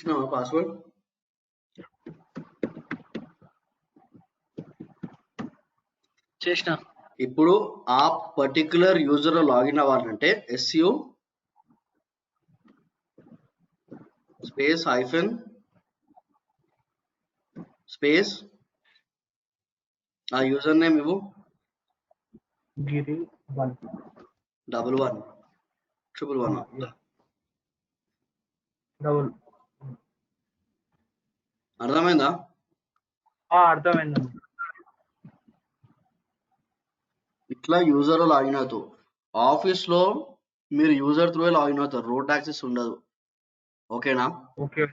ఇచ్చినావా పాస్వర్డ్? చేసిన. ఇప్పుడు ఆ పర్టిక్యులర్ యూజర్ లాగిన్ అవ్వాలంటే SU స్పేస్ హైఫెన్ స్పేస్ ఆ యూజర్ నేమ్ ఇవ్వు. గిరి 1 11 111 డబుల్. అర్థమైందా? అర్థమైందండి. ఇట్లా యూజర్ లాగిన్ అవుతావు. ఆఫీస్ లో మీరు యూజర్ త్రూ లాగిన్ అవుతారు, రూట్ యాక్సెస్ ఉండదు. ఓకేనా? ఓకే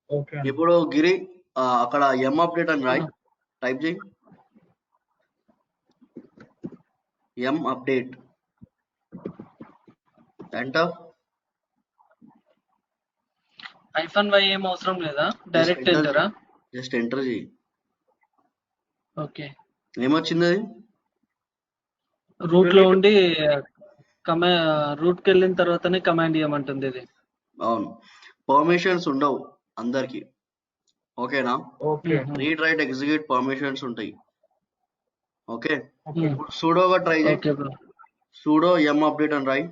ఓకే అండి. ఇప్పుడు గిరి అక్కడ ఎం అప్డేట్ అని రాయి, టైప్ చేయి ఎం అప్డేట్, ఎంటర్. -y ఏం అవసరం లేదా, డైరెక్ట్ ఎంటరా? జస్ట్ ఎంటర్ చేయి. ఓకే. ఏమొచ్చింది అది? రూట్ లో ఉండి రూట్ కి వెళ్ళిన తర్వాతనే కమాండ్ ఇవ్వమంటుంది ఇది. అవును, పర్మిషన్స్ ఉండవు అందరికి. ఓకేనా? Okay read write execute permissions ఉంటాయి. ఓకే, ఓకే ఇప్పుడు సూడోగా ట్రై చేయి. Okay bro. Pseudo M update అని రాయి.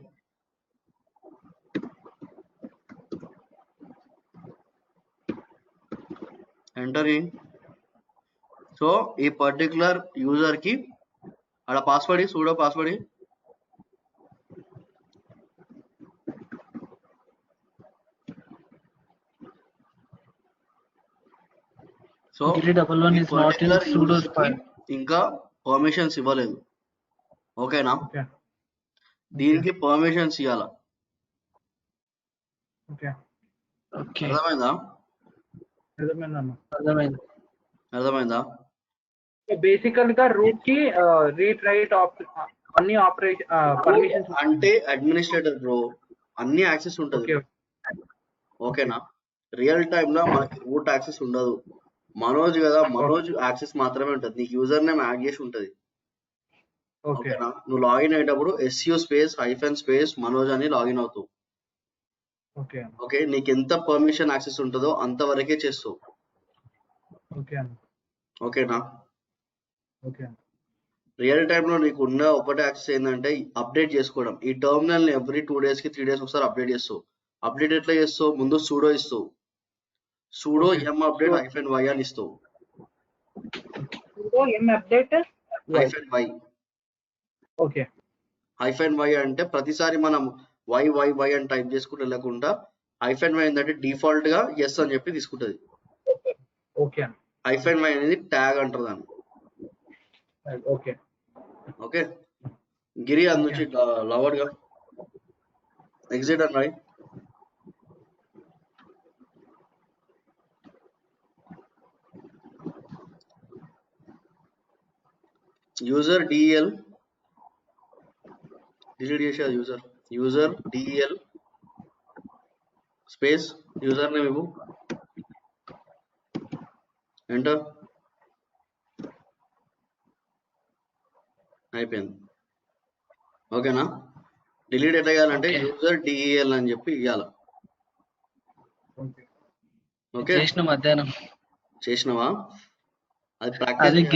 ఎంటర్ చేయి. సో ఈ పర్టికులర్ యూజర్ కి అక్కడ password, pseudo password. So Giri 11 is not in sudo file. ఇంకా పర్మిషన్స్ ఇవ్వలేదు. ఓకేనా? ఓకే దీనికి పర్మిషన్స్ ఇవ్వాలా. ఓకే ఓకే, అర్థమైందా? అర్థమైంది. అర్థమైందా? బేసికల్ గా రూట్ కి రీడ్ రైట్ అన్ని ఆపరేషన్ పర్మిషన్స్ అంటే అడ్మినిస్ట్రేటర్ బ్రో, అన్ని యాక్సెస్ ఉంటది. ఓకే ఓకేనా? రియల్ టైమ్ లో మనకి రూట్ యాక్సెస్ ఉండదు. మనోజ్ కదా, మనోజ్ యాక్సెస్ మాత్రమే ఉంటది. నీకు యూజర్ నేమ్ యాడ్ చేసి ఉంటది. ఓకే ఓకేనా? నువ్వు లాగిన్ అయ్యేటప్పుడు SU space hyphen space Manoj అని లాగిన్ అవుతావు. ఓకే ఓకే, నీకు ఎంత పర్మిషన్ యాక్సెస్ ఉంటుందో అంతవరకే చేస్తావు. ఓకే ఓకేనా? ఓకే రియల్ టైమ్ లో నీకు ఉన్న ఒకటే యాక్సెస్ ఏంటంటే అప్డేట్ చేసుకోవడం. ఈ టర్మినల్ ని ఎవ్రీ 2 days కి 3 days ఒకసారి అప్డేట్ చేస్తావు. అప్డేట్ ఎట్లా చేస్తావు? ముందు సూడో ఇస్తావు, sudo M update hyphen Y అని ఇస్తావు. M update hyphen Y. Okay hyphen Y అంటే ప్రతిసారి మనం వై వై వై అని టైప్ చేసుకుంటూ వెళ్ళకుండా హైఫెన్ వై ఏంటంటే డిఫాల్ట్ గా ఎస్ అని చెప్పి తీసుకుంటది. ఓకే హైఫెన్ వై అనేది ట్యాగ్ అంటారు దాన్ని. ఓకే ఓకే, గిరి అందుచి లవర్డ్ గా ఎగ్జిట్ అని రాయి. యూజర్ DEL డిలీట్ చేసేది. User DEL space user name ఇవ్వు, ఎంటర్. అయిపోయింది. ఓకేనా? డిలీట్ ఎట్లా చేయాలంటే యూజర్ DEL అని చెప్పి ఇవ్వాలి. ఓకే, చేసిన మధ్యాహ్నం చేసినావా? అది అది ప్రాక్టీస్.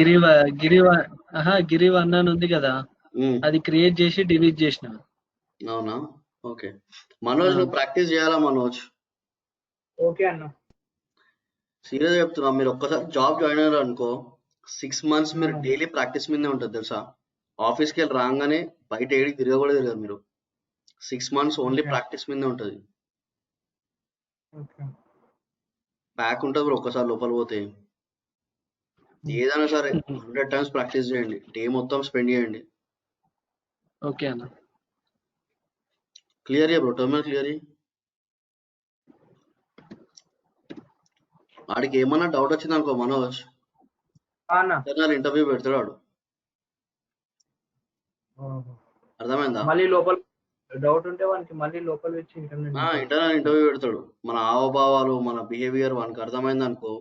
గిరి 1 అని ఉంది కదా, అది క్రియేట్ చేసి డిలీట్ చేసిన. అవునా? ఓకే మనోజ్, నువ్వు ప్రాక్టీస్ చేయాలా మనోజ్. ఓకే అన్న. సీరియస్ చెప్తున్నా, మీరు ఒక్కసారి జాబ్ జాయిన్ అయ్యారు అనుకో 6 months మీరు డైలీ ప్రాక్టీస్ మీదే ఉంటుంది తెలుసా. ఆఫీస్కి వెళ్ళి రాగానే బయట ఏడికి తిరగరు మీరు. 6 months ఓన్లీ ప్రాక్టీస్ మీదే ఉంటుంది. ప్యాక్ ఉంటుంది ఒక్కసారి లోపల పోతే. ఏదైనా సరే 100 times ప్రాక్టీస్ చేయండి, డే మొత్తం స్పెండ్ చేయండి. ఓకే అన్న. Clear bro, terminal clear. వాడికి ఏమన్నా డౌట్ వచ్చింది అనుకో మనోజ్, ఇంటర్వ్యూ పెడతాడు వాడు. అర్థమైందా? మళ్ళీ లోపల డౌట్ ఉంటే వానికి మళ్ళీ లోపల వచ్చి ఇంటర్నల్ ఇంటర్వ్యూ పెడతాడు. మన హావభావాలు, మన బిహేవియర్ వానికి అర్థమైంది అనుకో,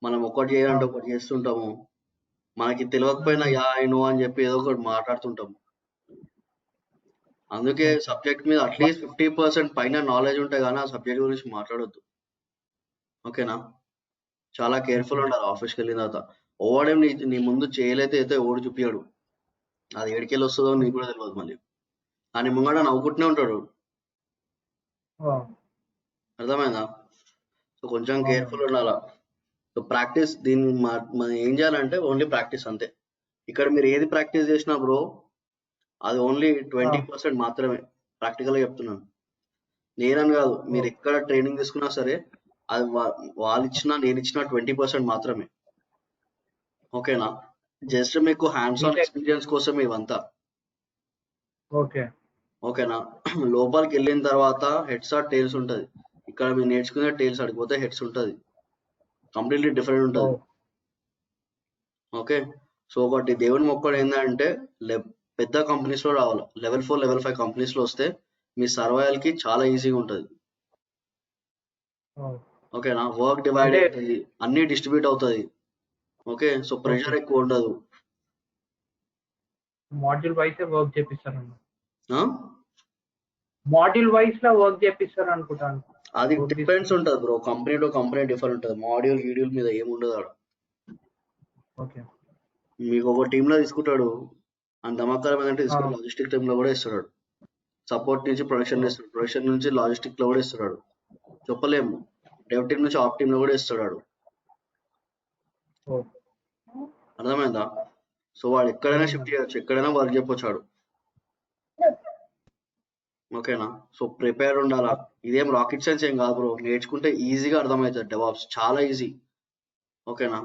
మనం ఒకటి చేయాలంటే ఒకటి చేస్తుంటాము, మనకి తెలియకపోయినా యా ఐ నో అని చెప్పి ఏదో ఒకటి మాట్లాడుతుంటాము. అందుకే సబ్జెక్ట్ మీద అట్లీస్ట్ 50% పైన నాలెడ్జ్ ఉంటే కానీ ఆ సబ్జెక్ట్ గురించి మాట్లాడొద్దు. ఓకేనా? చాలా కేర్ఫుల్ ఉండాలి ఆఫీస్కి వెళ్ళిన తర్వాత. ఓవడేం నీ ముందు చేయలేతే అయితే ఓడి చూపియాడు, అది ఏడికెళ్ళి వస్తుందో నీకు కూడా తెలియదు మళ్ళీ. అని ముంగడ నవ్వుకుంటూనే ఉంటాడు. అర్థమైందా? సో కొంచెం కేర్ఫుల్ ఉండాలా. సో ప్రాక్టీస్ దీన్ని మనం ఏం చేయాలంటే ఓన్లీ ప్రాక్టీస్ అంతే. ఇక్కడ మీరు ఏది ప్రాక్టీస్ చేసినా బ్రో అది ఓన్లీ 20% మాత్రమే. ప్రాక్టికల్గా చెప్తున్నాను, నేనని కాదు, మీరు ఎక్కడ ట్రైనింగ్ తీసుకున్నా సరే అది వాళ్ళు ఇచ్చినా నేను ఇచ్చిన 20% మాత్రమే. ఓకేనా? జస్ట్ మీకు హ్యాండ్స్ ఆన్ ఎక్స్పీరియన్స్ కోసం ఇవంతా. ఓకేనా? లోపలికి వెళ్ళిన తర్వాత హెడ్స్ ఆర్ టైల్స్ ఉంటుంది. ఇక్కడ మీరు నేర్చుకునే టైల్స్ అడిగిపోతే హెడ్స్ ఉంటుంది, కంప్లీట్లీ డిఫరెంట్ ఉంటుంది. ఓకే, సో ఒకటి దేవుని మొక్కడు ఏంటంటే పెద్ద కంపెనీస్ లో రావాలి. లెవెల్ 4 లెవెల్ 5 కంపెనీస్ లో వస్తే మీ సర్వైవల్ కి చాలా ఈజీగా ఉంటుంది. ఓకేనా? వర్క్ డివైడ్ అవుతుంది, అన్ని డిస్ట్రిబ్యూట్ అవుతుంది. ఓకే, సో ప్రెషర్ ఎక్కువ ఉండదు. మాడ్యూల్ వైస్ వర్క్ చేపిస్తారు, మాడ్యూల్ వైస్ లో వర్క్ చేపిస్తారు అనుకుంటాను. అది డిపెండ్స్ ఉంటుంది bro, company to company different ఉంటుంది. మాడ్యూల్ గీడ్యూల్ మీద ఏముండదు ఆడ. మీకు ఒక టీమ్ లో తీసుకుంటాడు, అంత నమ్మకం ఏంటంటే తీసుకుని లాజిస్టిక్ టీమ్ లో కూడా ఇస్తున్నాడు. సపోర్ట్ నుంచి ప్రొడక్షన్ ఇస్తాడు, ప్రొడక్షన్ నుంచి లాజిస్టిక్ లో కూడా ఇస్తున్నాడు. చెప్పలేము, డెవ్ టీమ్ నుంచి ఆప్ టీమ్ లో కూడా ఇస్తున్నాడు. అర్థమైందా? సో వాడు ఎక్కడైనా షిఫ్ట్ చేయొచ్చు, ఎక్కడైనా వర్క్ చెప్పొచ్చాడు. ఓకేనా? సో ప్రిపేర్ ఉండాలా. ఇదేం రాకెట్ సైన్స్ ఏం కాదు బ్రో, నేర్చుకుంటే ఈజీగా అర్థమవుతుంది. డెవాప్స్ చాలా ఈజీ. ఓకేనా?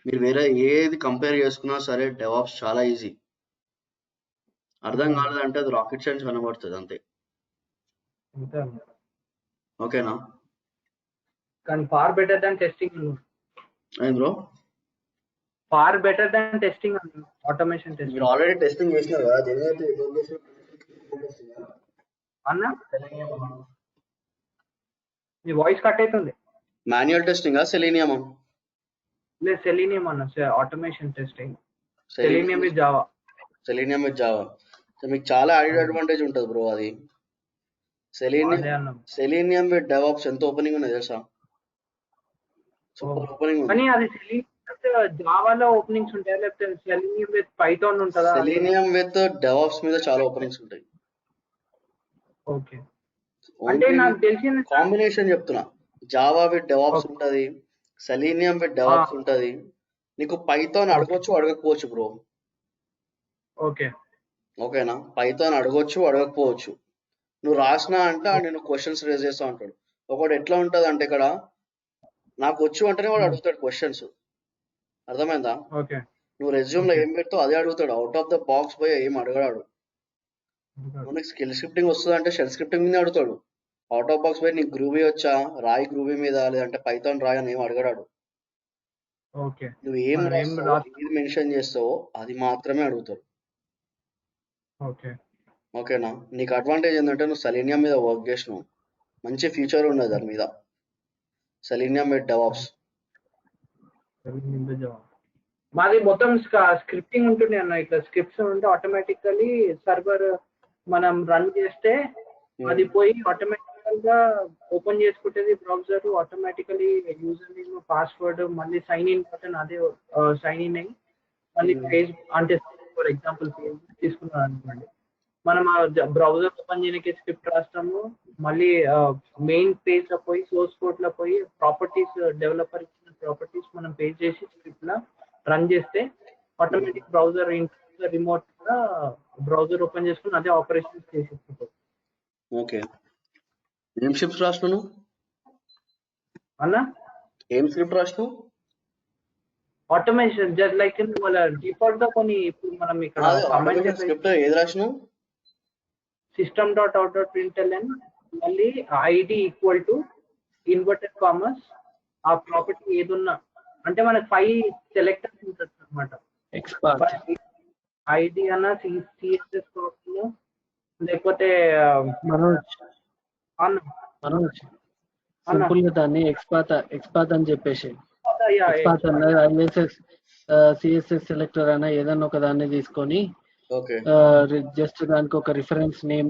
మీరు వేరే ఏది కంపేర్ చేసుకున్నా సరే డెవాప్స్ చాలా ఈజీ. అర్థం కాలేదంటే అది రాకెట్ సైన్స్ కనబడుతుంది అంతే. ఓకేనా? కానీ far better than testing bro, far better than testing automation testing. మీరు ఆల్రెడీ టెస్టింగ్ చేసినారు కదా అన్న, మీ వాయిస్ కట్ అవుతుంది. మాన్యువల్ టెస్టింగ్ సెలీనియమా? లేదు, సెలీనియం అన్న, automation testing. Selenium with Java. Selenium with Java. So మీకు చాలా యాడెడ్ అడ్వాంటేజ్ ఉంటుంది బ్రో అది. సెలీనియం విత్ డెవాప్స్ ఎంత ఓపెనింగ్ ఉన్నది తెలుసా? సూపర్ ఓపెనింగ్ ఉంది. కానీ అది సెలీనియం జావాలో ఓపెనింగ్స్ ఉంటాయా, లేకపోతే సెలీనియం విత్ పైథాన్ ఉంటుందా? సెలీనియం విత్ డెవాప్స్ మీద చాలా ఓపెనింగ్స్ ఉంటాయి. ఓకే, అంటే నాకు తెలిసిన కాంబినేషన్ చెప్తున్నా, జావా విత్ డెవాప్స్ ఉంటది, సెలీనియం విత్ డెవాప్స్ ఉంటది. నీకు పైథాన్ అడగొచ్చు అడగకపోవచ్చు బ్రో. ఓకేనా? పైథాన్ అడగొచ్చు అడగకపోవచ్చు. నువ్వు రాసినా అంటే నేను క్వశ్చన్స్ రేజ్ చేస్తా ఉంటాడు. ఒకటి ఎట్లా ఉంటది అంటే ఇక్కడ నాకు వచ్చు అంటేనే వాడు అడుగుతాడు క్వశ్చన్స్. అర్థమైందా? నువ్వు రెజ్యూమ్ లో ఏం పెడతావు అదే అడుగుతాడు. అవుట్ ఆఫ్ ద బాక్స్ పోయి ఏం అడగడాడు. నీకు స్కిల్ స్క్రిప్టింగ్ వస్తుంది అంటే షెల్ స్క్రిప్టింగ్ మీద అడుగుతాడు. అవుట్ ఆఫ్ బాక్స్ పోయి నీకు గ్రూవీ వచ్చా, రాయి గ్రూవీ మీద, లేదంటే పైథాన్ రాయి అని ఏం అడగడాడు. నువ్వు ఏం ఏది మెన్షన్ చేస్తావో అది మాత్రమే అడుగుతాడు. ఓకేనా? నీకు అడ్వాంటేజ్ ఏంటంటే నువ్వు సెలీనియం మీద వర్క్ చేసినావు, మంచి ఫ్యూచర్ ఉన్నది దాని మీద. Selenium with DevOps. మాది మొత్తం స్క్రిప్టింగ్ ఉంటుంది అన్న. ఇట్లా స్క్రిప్ట్స్ ఉంటే ఆటోమేటికల్లీ సర్వర్ మనం రన్ చేస్తే అది పోయి ఆటోమేటికల్ గా ఓపెన్ చేసుకుంటుంది browser. Automatically user name, password, మళ్ళీ సైన్ ఇన్ బటన్ అదే సైన్ ఇన్ అయ్యి మళ్ళీ పేజ్, అంటే ఫర్ ఎగ్జాంపుల్ పేజ్ తీసుకున్నాం అనుకోండి, మనం బ్రౌజర్ ఓపెన్ చేయడానికి స్క్రిప్ట్ రాస్తాము. మళ్ళీ మెయిన్ పేజ్ లో పోయి సోర్స్ కోడ్ లో పోయి ప్రాపర్టీస్, డెవలపర్ ఇచ్చిన ప్రాపర్టీస్ మనం పేజ్ చేసి స్క్రిప్ట్ లో రన్ చేస్తే ఆటోమేటిక్ బ్రౌజర్ రిమోట్ గా బ్రౌజర్ ఓపెన్ చేసుకుని అదే ఆపరేషన్స్ చేసేస్తుంది. ఓకే, ఏం స్క్రిప్ట్ రాసినావు అన్న? ఏం స్క్రిప్ట్ రాసినావు? ఆటోమేషన్ జస్ట్ లైక్ వాళ్ళ డిఫాల్ట్ గా కొన్ని ఇప్పుడు మనం ఇక్కడ స్క్రిప్ట్ ఏది రాసినావు? system.out.println మళ్ళీ ID equal to inverted commas ఆ ప్రాపర్టీ ఏదున్నా, అంటే మనకి 5 సెలెక్టర్స్ ఉంటుంది అనమాట. ఐడి అన్న, సిఎస్ఎస్ ప్రాపర్టీ, లేకపోతే సింపుల్ గా దాన్ని ఎక్స్పాత్ అని చెప్పేసి సిఎస్ఎస్ సెలెక్టర్ అయినా ఏదన్నా ఒక దాన్ని తీసుకొని జస్ట్ దానికి ఒక రిఫరెన్స్ నేమ్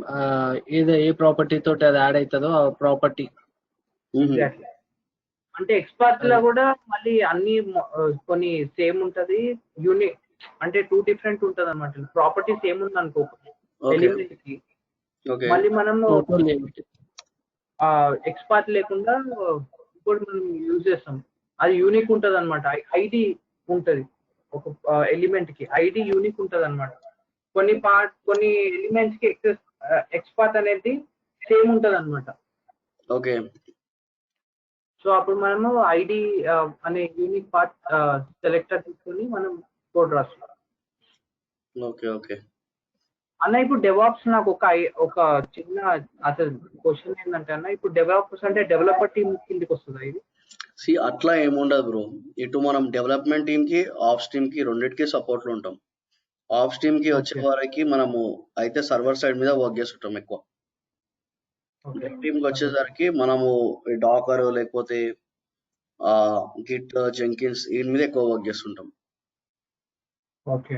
ఏ ప్రాపర్టీ తోటి అది యాడ్ అవుతుందో ఆ ప్రాపర్టీ అంటే ఎక్స్పాత్ లో కూడా మళ్ళీ అన్ని కొన్ని సేమ్ ఉంటది, యూనిక్ అంటే 2 డిఫరెంట్ ఉంటది అనమాట. ప్రాపర్టీ సేమ్ ఉంది అనుకో ఎలిమెంట్ కి, మళ్ళీ మనం ఎక్స్పాత్ లేకుండా ఇప్పుడు మనం యూజ్ చేస్తాం, అది యూనిక్ ఉంటది అనమాట. ఐడి ఉంటది ఒక ఎలిమెంట్ కి, ఐడి యూనిక్ ఉంటది అనమాట. కొన్ని ఎలిమెంట్స్ కి ఎక్స్పాత్ అనేది సేమ్ ఉంటది అనమాట. ఓకే. సో అప్పుడు మనము ఐడి అనే యూనిక్ పాత్ సెలెక్టర్ తీసుకొని మనం కోడ్ రాస్తాం. ఓకే ఓకే అన్న ఇప్పుడు డెవాప్స్ నాకు ఒక చిన్న అసలు క్వశ్చన్ ఏంటంటే అన్న, ఇప్పుడు డెవలపర్స్ అంటే డెవలపర్ టీమ్ కిందకి వస్తుందా ఇది? అట్లా ఏముండదు బ్రో. ఇటు మనం డెవలప్మెంట్ టీమ్ కి ఆప్స్ టీమ్ కి రెండింటికి సపోర్ట్లు ఉంటాం. ఆప్స్ టీమ్ కి వచ్చే వరకు మనము అయితే సర్వర్ సైడ్ మీద వర్క్ చేస్తుంటాం ఎక్కువ. టీమ్ కి వచ్చేసరికి మనము డాకర్ లేకపోతే గిట్ జెంకిన్స్ వీటి మీద ఎక్కువ వర్క్ చేస్తుంటాం. ఓకే.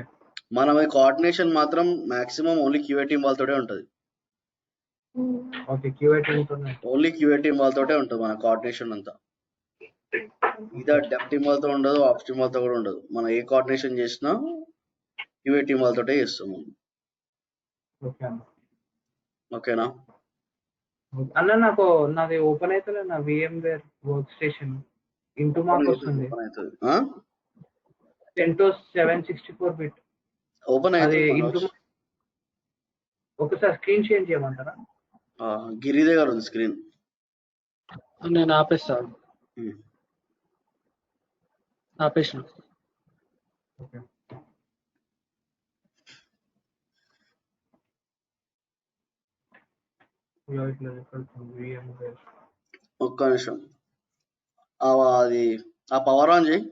మనం కోఆర్డినేషన్ మాత్రం మాక్సిమం ఓన్లీ క్యూఏ టీమ్ వాళ్ళతోటే ఉంటది. Okay, QA team only QA team వాళ్ళతోటే ఉంటుంది మన కోఆర్డినేషన్ అంతా. ఇదర్ డెప్ టీమ్ వాళ్ళతో ఉండదు, ఆప్స్ టీమ్ వాళ్ళతో కూడా ఉండదు. మనం ఏ కోఆర్డినేషన్ చేసినా క్యూఏ టీమ్ వాళ్ళతోటే చేస్తాము. ఓకేనా అన్న? నాది ఓపెన్ అవుతుంది నా VMware వర్క్ స్టేషన్ ఇంటూ మాకు వస్తుంది CentOS 764 బిట్ ఓపెన్ అది అవుతుంది. ఇంటూ. ఒకసారి స్క్రీన్ షేర్ చేయమంటారా? గిరి దగ్గర ఉంది స్క్రీన్. నేను ఆపేస్తాను. ఆపేసిన. ఓకే. ఒక్క నిమిషం. అది ఆ పవర్ ఆన్ చేయి.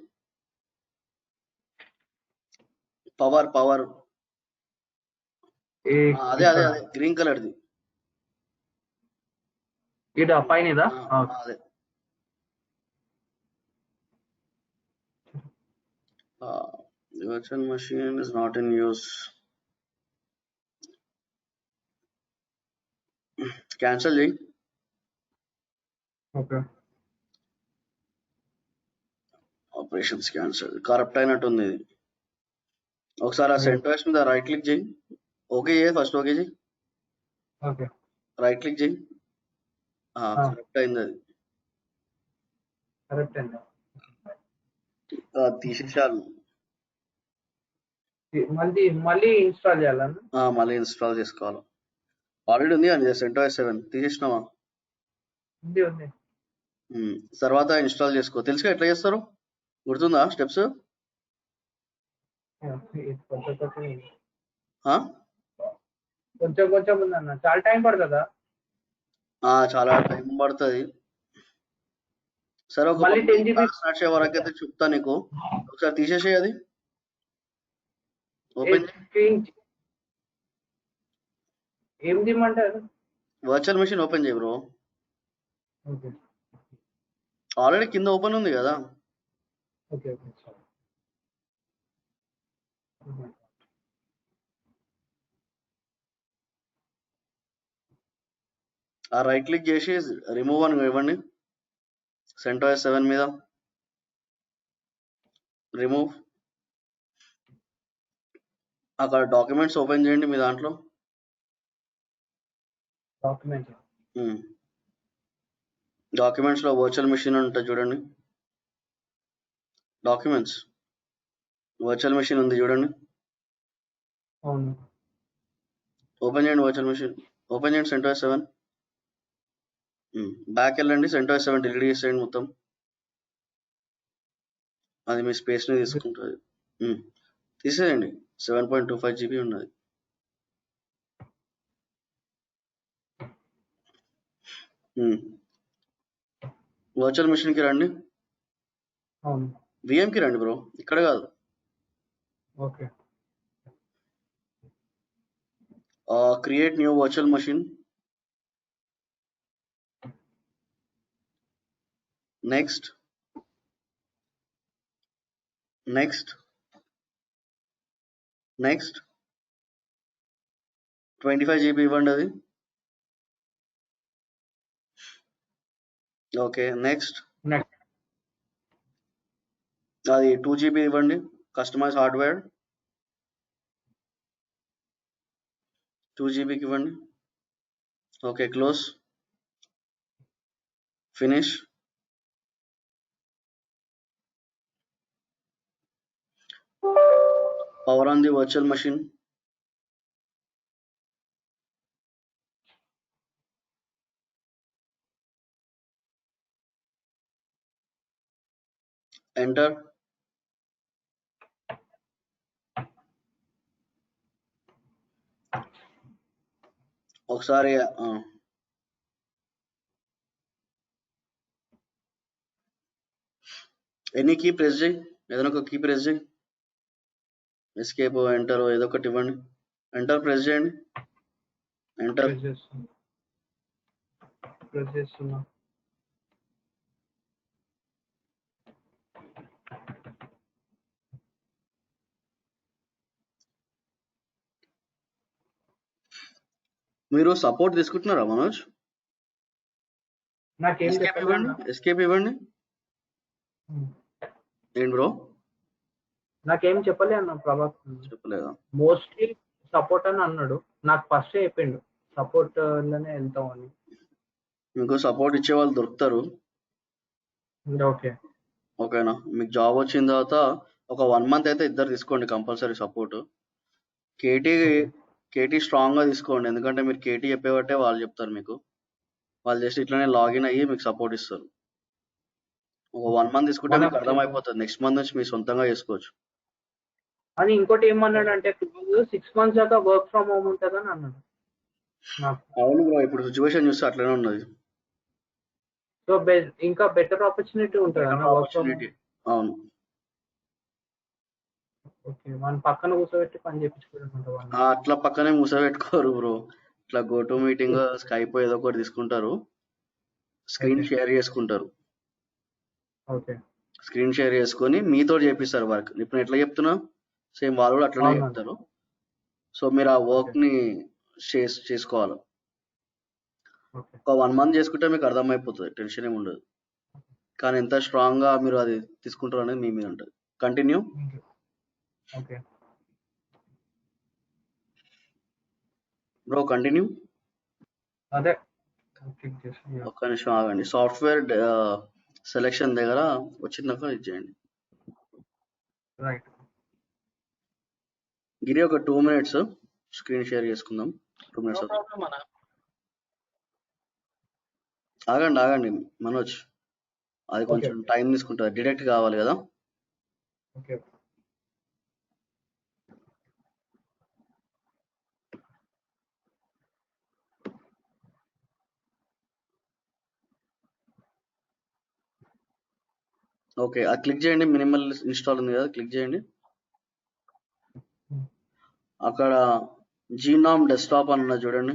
పవర్ అదే అదే అదే గ్రీన్ కలర్ది ఇదా పైన ఇదా? అదే virtual machine is not in use. Cancel చేయి. ఓకే. Operations cancel. కరప్ట్ అయినట్టుంది ఇది. ఒకసారి ఆ CentOS మీద రైట్ క్లిక్ చేయి. ఓకే చేయి ఫస్ట్. ఓకే చేయి. ఓకే. రైట్ క్లిక్ చేయి. కరెక్ట్ అయింది అది. కరెక్ట్ అండి. తీసేసాను. మళ్ళీ ఇన్స్టాల్ చేయాలన్నా? మళ్ళీ ఇన్స్టాల్ చేసుకోవాలి. ఆల్రెడీ ఉంది అని CentOS 7 తీసేసినావా? ఉంది. తర్వాత ఇన్స్టాల్ చేసుకో. తెలుసుగా ఎట్లా చేస్తారు? గుర్తుందా స్టెప్స్? కొంచెం ఉందన్న. చాలా టైం పడుతుందా? చాలా టైం పడుతుంది. సరే, ఒక స్టార్ట్ చేయ వరకు అయితే చెప్తా నీకు. ఒకసారి తీసేసేయి అది. ఓపెన్ ఏం తీయమంటారు? వర్చువల్ మెషిన్ ఓపెన్ చేయి బ్రో. ఆల్రెడీ కింద ఓపెన్ ఉంది కదా. ఓకే. రైట్ క్లిక్ చేసి రిమూవ్ అని ఇవ్వండి. CentOS 7 మీద రిమూవ్. అక్కడ డాక్యుమెంట్స్ ఓపెన్ చేయండి మీ దాంట్లో. డాక్యుమెంట్స్ లో వర్చువల్ మెషిన్ ఉంటుంది చూడండి. డాక్యుమెంట్స్ వర్చువల్ మెషిన్ ఉంది చూడండి. ఓపెన్ చేయండి వర్చువల్ మెషిన్. ఓపెన్ చేయండి CentOS 7. బ్యాక్ వెళ్ళండి. CentOS 7 డిలీట్ చేసేయండి మొత్తం. అది మీ స్పేస్ ని తీసుకుంటుంది. తీసేయండి. 7.25 GB ఉన్నది. వర్చువల్ మెషిన్ కి రండి. VM కి రండి బ్రో, ఇక్కడ కాదు. Okay. Create new virtual machine. Next 25 GB ఇవ్వండి అది. ఓకే. నెక్స్ట్ అది 2 GB ఇవ్వండి, కస్టమైజ్ హార్డ్వేర్ 2 GB ఇవ్వండి. Okay, close, finish. Power on the virtual machine. Enter. ఒకసారి ఎనీ కీ ప్రెస్ చేయి, ఏదైనా ఒక కీ ప్రెస్ చేయి, ఎస్కేప్, ఎంటర్, ఏదో ఒకటి ఇవ్వండి. ఎంటర్ ప్రెస్ చేయండి. ఎంటర్. ప్రెస్ చేస్తున్నా. మీరు సపోర్ట్ తీసుకుంటున్నారా మనోజ్? నాకేం ఎస్కేప్ ఇవ్వండి, ఎస్కేప్ ఇవ్వండి. ఏంటి బ్రో? నాకేం చెప్పలే అన్న ప్రభాస్. చెప్పలేదా? మోస్ట్లీ సపోర్ట్ అని అన్నాడు. నాకు ఫస్ట్ చెప్పిండు సపోర్ట్ లోనే వెళ్తాం అని. మీకు సపోర్ట్ ఇచ్చే వాళ్ళు దొరుకుతారు. ఓకే, ఓకేనా? మీకు జాబ్ వచ్చిన తర్వాత ఒక 1 month అయితే ఇద్దరు తీసుకోండి కంపల్సరీ సపోర్ట్. కేటీ స్ట్రాంగ్ గా తీసుకోండి, ఎందుకంటే మీరు కేటీ చెప్పేబట్టే వాళ్ళు చెప్తారు మీకు. వాళ్ళు జస్ట్ ఇట్లానే లాగిన్ అయ్యి మీకు సపోర్ట్ ఇస్తారు. ఒక 1 month తీసుకుంటే మీకు అర్థమైపోతుంది, నెక్స్ట్ మంత్ నుంచి మీరు సొంతంగా చేసుకోవచ్చు. అని ఇంకోటి ఏమన్నాడు అంటే 6 months దాకా వర్క్ ఫ్రమ్ హోమ్ ఉంటుంది అని అన్నాడు. అవును బ్రో, ఇప్పుడు సిచ్యువేషన్ చూస్తే అట్లనే ఉన్నది. సో ఇంకా బెటర్ ఆపర్చునిటీ ఉంటుంది అన్న వర్క్ ఫ్రమ్ హోమ్. అవును. ఓకే, మన పక్కన కూర్చోబెట్టి పని చేయించుకుంటారు. అట్లా పక్కనే మూసబెట్టుకోరు బ్రో, ఇట్లా గో టు మీటింగ్, స్కైప్ ఏదో ఒకటి తీసుకుంటారు, స్క్రీన్ షేర్ చేసుకుంటారు. ఓకే, స్క్రీన్ షేర్ చేసుకొని మీతో చేపిస్తారు వర్క్. ఇప్పుడు ఎట్లా చెప్తున్నా సేమ్ వాళ్ళు కూడా అట్లనే చెప్తారు. సో మీరు ఆ వర్క్ ని చేసుకోవాలి. ఒక 1 month చేసుకుంటే మీకు అర్థమైపోతుంది, టెన్షన్ ఏమి ఉండదు. కానీ ఎంత స్ట్రాంగ్ గా మీరు అది తీసుకుంటారు అనేది మీ మీద ఉంటుంది. కంటిన్యూ. Okay bro, continue. అదే ఒక్క నిమిషం ఆగండి. సాఫ్ట్వేర్ సెలెక్షన్ దగ్గర వచ్చిందాక ఇది చేయండి. రైట్. గిరి ఒక 2 minutes స్క్రీన్ షేర్ చేసుకుందాం. 2 minutes ఆగండి మనోజ్, అది కొంచెం టైం తీసుకుంటుంది, డిడక్ట్ కావాలి కదా. ఓకే, అది క్లిక్ చేయండి, మినిమల్ ఇన్స్టాల్ ఉంది కదా, క్లిక్ చేయండి. అక్కడ జీనామ్ డెస్క్టాప్ అని ఉన్నది చూడండి.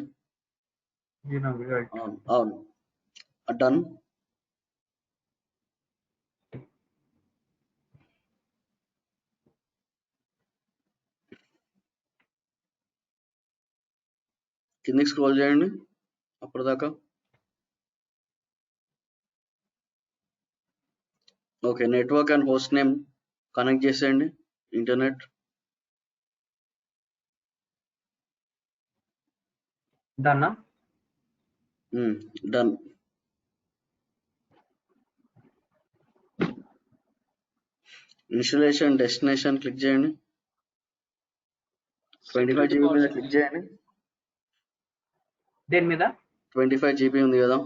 అవును, డన్. కిందికి స్క్రోల్ చేయండి అప్పటిదాకా. Okay, network and host name connect చేసేయండి, internet. Done. Done. Installation destination click చేయండి. 25 GB మీద క్లిక్ చేయండి. దేని మీద? 25 GB ఉంది కదా,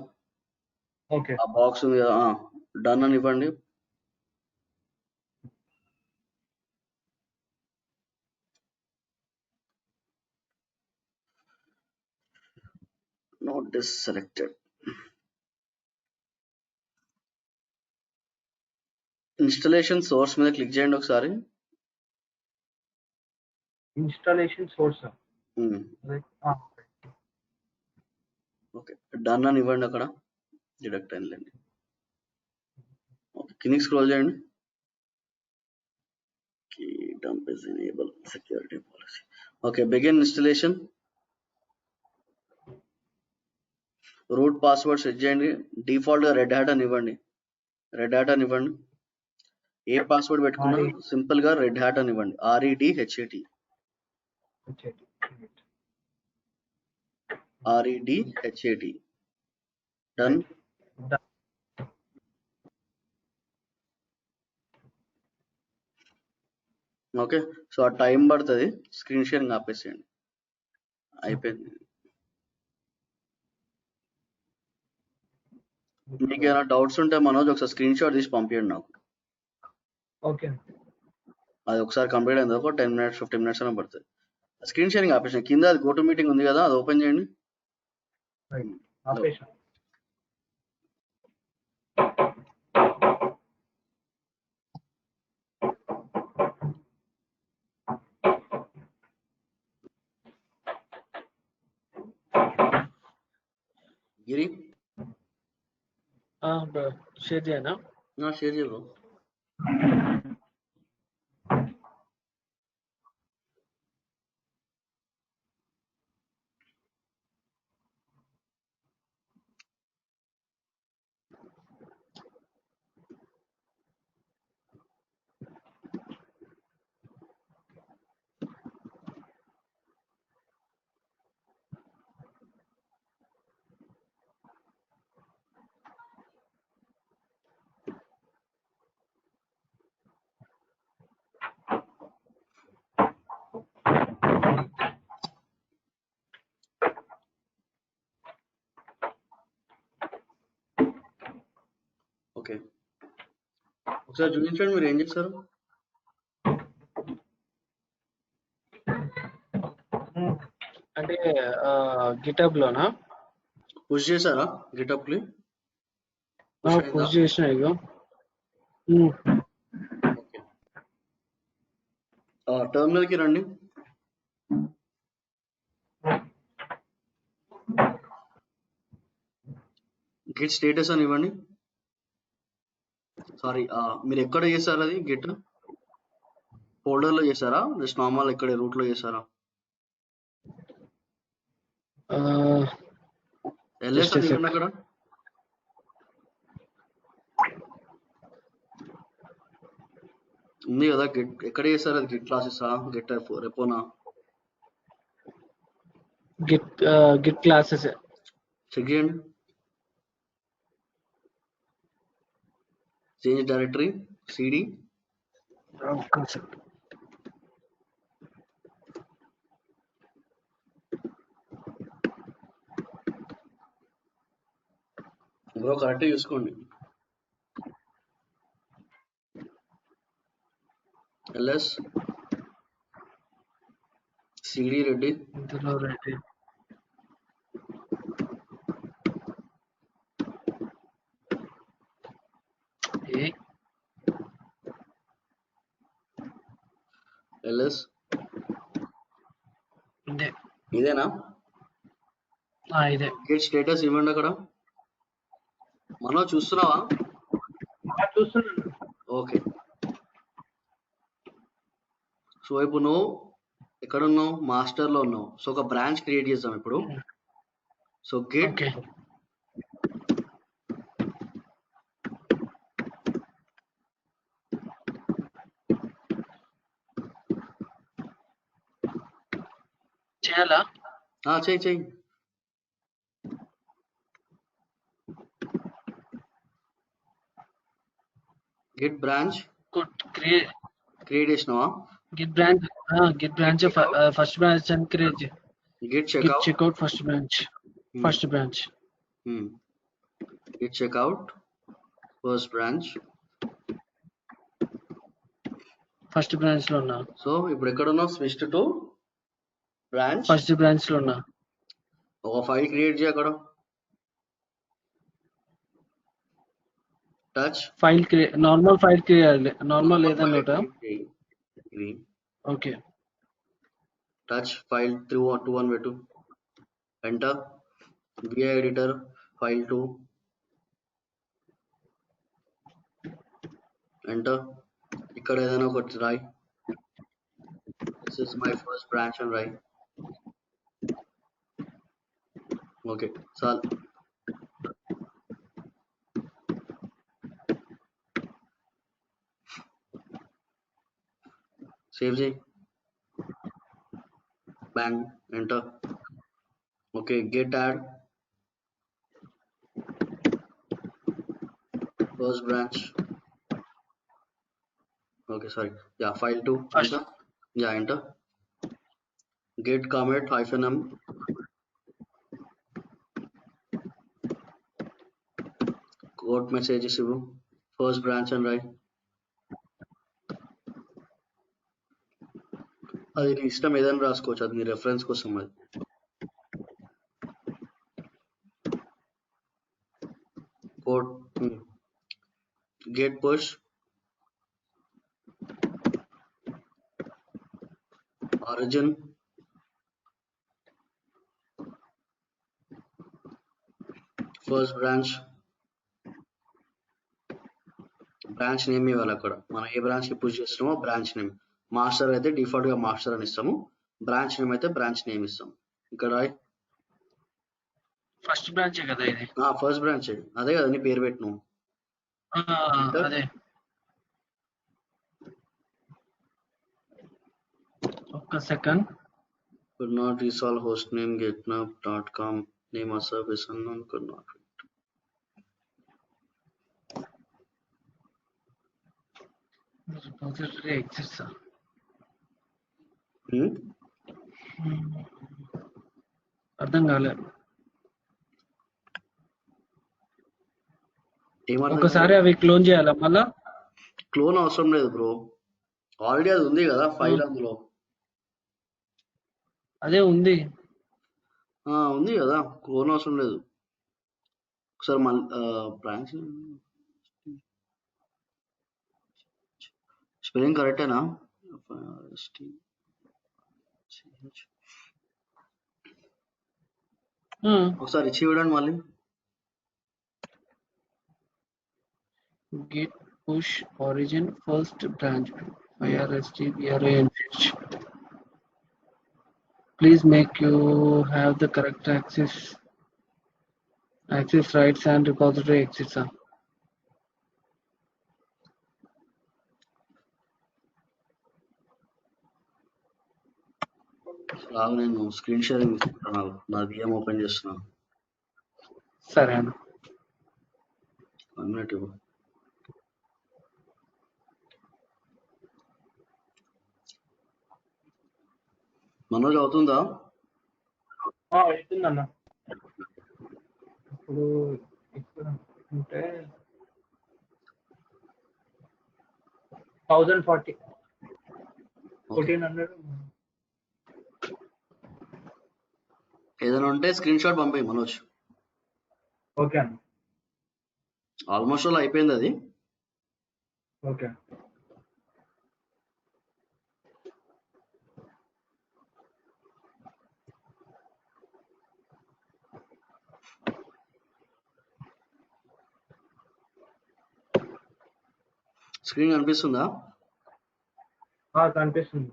ఓకే, ఆ బాక్స్ ఉంది కదా, డన్ అని ఇవ్వండి. Not this selected. Installation source మీద క్లిక్ చేయండి ఒకసారి. Installation source. ఓకే, డన్ అని ఇవ్వండి. అక్కడ డిడక్ట్ అయిందండి. ఓకే, కిందికి స్క్రోల్ చేయండి. dump is enable security policy. Okay, begin installation. Route password set చేయండి. డిఫాల్ట్ గా రెడ్ హ్యాట్ అని ఇవ్వండి. ఏ పాస్వర్డ్ పెట్టుకున్నా RED. సింపుల్ గా రెడ్ హ్యాట్ అని ఇవ్వండి. REDHAT REDHAT done. Okay, so ఆ టైం పడుతుంది, స్క్రీన్ షేరింగ్ ఆపేసేయండి. అయిపోయింది. మీకు ఏమైనా డౌట్స్ ఉంటే మనోజ్ ఒకసారి స్క్రీన్ షాట్ తీసి పంపించండి నాకు. ఓకే, అది ఒకసారి కంప్లీట్ అయింది ఒక 10 minutes 15 minutes అయినా పడుతుంది. స్క్రీన్ షేరింగ్ ఆపేసాను. కింద అది గోటు మీటింగ్ ఉంది కదా, అది ఓపెన్ చేయండి. ఆపేషన్. గిరి షేర్ చేయనా? షేర్ చేయ బ్రో. ఓకే, ఒకసారి చూపించండి మీరు ఏం చేస్తారు. అంటే గిటబ్ లోనా పుష్ చేశారా గిటప్ కి? పుష్ చేసిన ఇగో. ఓకే, టర్మినల్ కి రండి. గిట్ స్టేటస్ అని ఇవ్వండి. సారీ, మీరు ఎక్కడ చేశారు అది? గిట్ ఫోల్డర్ లో చేశారా, జస్ట్ నార్మల్ ఇక్కడ రూట్ లో చేశారా? LS అని ఇవ్వండి అక్కడ. ఉంది కదా గిట్, ఎక్కడ చేశారు అది? గిట్ క్లాసెస్ గిట్ రెపోనా? గిట్ క్లాసెస్ చెక్ చేయండి. Change directory CD. Bro correct చూసుకోండి. LS CD Reddy. ఇందులో రెడ్డి. LS ఇదే ఇదేనా? ఇదే. గిట్ స్టేటస్ ఇవ్వండి అక్కడ. మనో చూస్తున్నావా? చూస్తున్నాను. ఓకే, సో ఇప్పుడు నువ్వు ఎక్కడ ఉన్నావు? మాస్టర్ లో ఉన్నావు. సో ఒక బ్రాంచ్ క్రియేట్ చేద్దాం ఇప్పుడు. సో గిట్ చేయాలా? చెయ్యి. గిట్ బ్రాంచ్ క్రియేట్ చేసినావా? గిట్ బ్రాంచ్ ఫస్ట్ బ్రాంచ్ అని create. Git checkout first branch. Git checkout first branch. First branch లో ఉన్నా. సో ఇప్పుడు ఎక్కడ ఉన్నావు? Switch to branch. First branch లో ఉన్నా. ఒక ఫైల్ క్రియేట్ చేయ అక్కడ. Touch file normal file create. Normal ఏదన్నా ఒకటా? ఓకే, టచ్ ఫైల్ 2 పెట్టు. Enter. VI editor file 2. Enter. ఇక్కడ ఏదైనా ఒకటి రాయి. This is my first branch అని రాయి. ఓకే, చాలు. సేవ్ చేయి. Bang enter. Okay get add first branch. Okay sorry, yeah file 2 first enter. Yeah enter. Get comment -m code messages ఇవ్వు. First branch అని రాయి. అది నీ ఇష్టం ఏదైనా రాసుకోవచ్చు, అది నీ రెఫరెన్స్ కోసం. అది code get push origin first branch. Branch name ఇవ్వాలి అక్కడ, మనం ఏ బ్రాంచ్ కి పుష్ చేస్తున్నామో బ్రాంచ్ నేమ్. మాస్టర్ అయితే డిఫాల్ట్ గా మాస్టర్ అని ఇస్తాము, బ్రాంచ్ నేమ్ అయితే బ్రాంచ్ నేమ్ ఇస్తాం. ఇక్కడ ఫస్ట్ బ్రాంచే కదా ఇది. ఫస్ట్ బ్రాంచ్ అదే కదా నీ పేరు పెట్టినావు. అదే ఒక్క second. could not resolve hostname getnup.com name of service unknown could not repository exits. అర్థం కాలేదు. ఒకసారి అవి క్లోన్ చేయాలా మళ్ళా? క్లోన్ అవసరం లేదు బ్రో, ఆల్రెడీ అది ఉంది కదా ఫైల్ అందులో. అదే ఉంది ఉంది కదా, క్లోన్ అవసరం లేదు. ఒకసారి మళ్ళీ బ్రాంచ్ స్పెల్లింగ్ కరెక్టేనా? ఒకసారి ఇచ్చి చూడండి మళ్ళీ. Get push origin first branch IRSTBRANCH. Please make you have the correct access rights and repository exits. నేను స్క్రీన్ షేరింగ్ తీసుకుంటున్నాను, నా VM ఓపెన్ చేస్తున్నాను. సరే అన్న. 1 minute ఇవ్వు. మనోజ్ అవుతుందా? అవుతుందన్న. ఇప్పుడు ఇక్కడ అంటే 1040 1400. ఏదైనా ఉంటే స్క్రీన్ షాట్ పంపి మనోజ్. ఓకే అన్న. ఆల్మోస్ట్ అలా అయిపోయింది అది. ఓకే స్క్రీన్ కనిపిస్తుందా? కనిపిస్తుంది.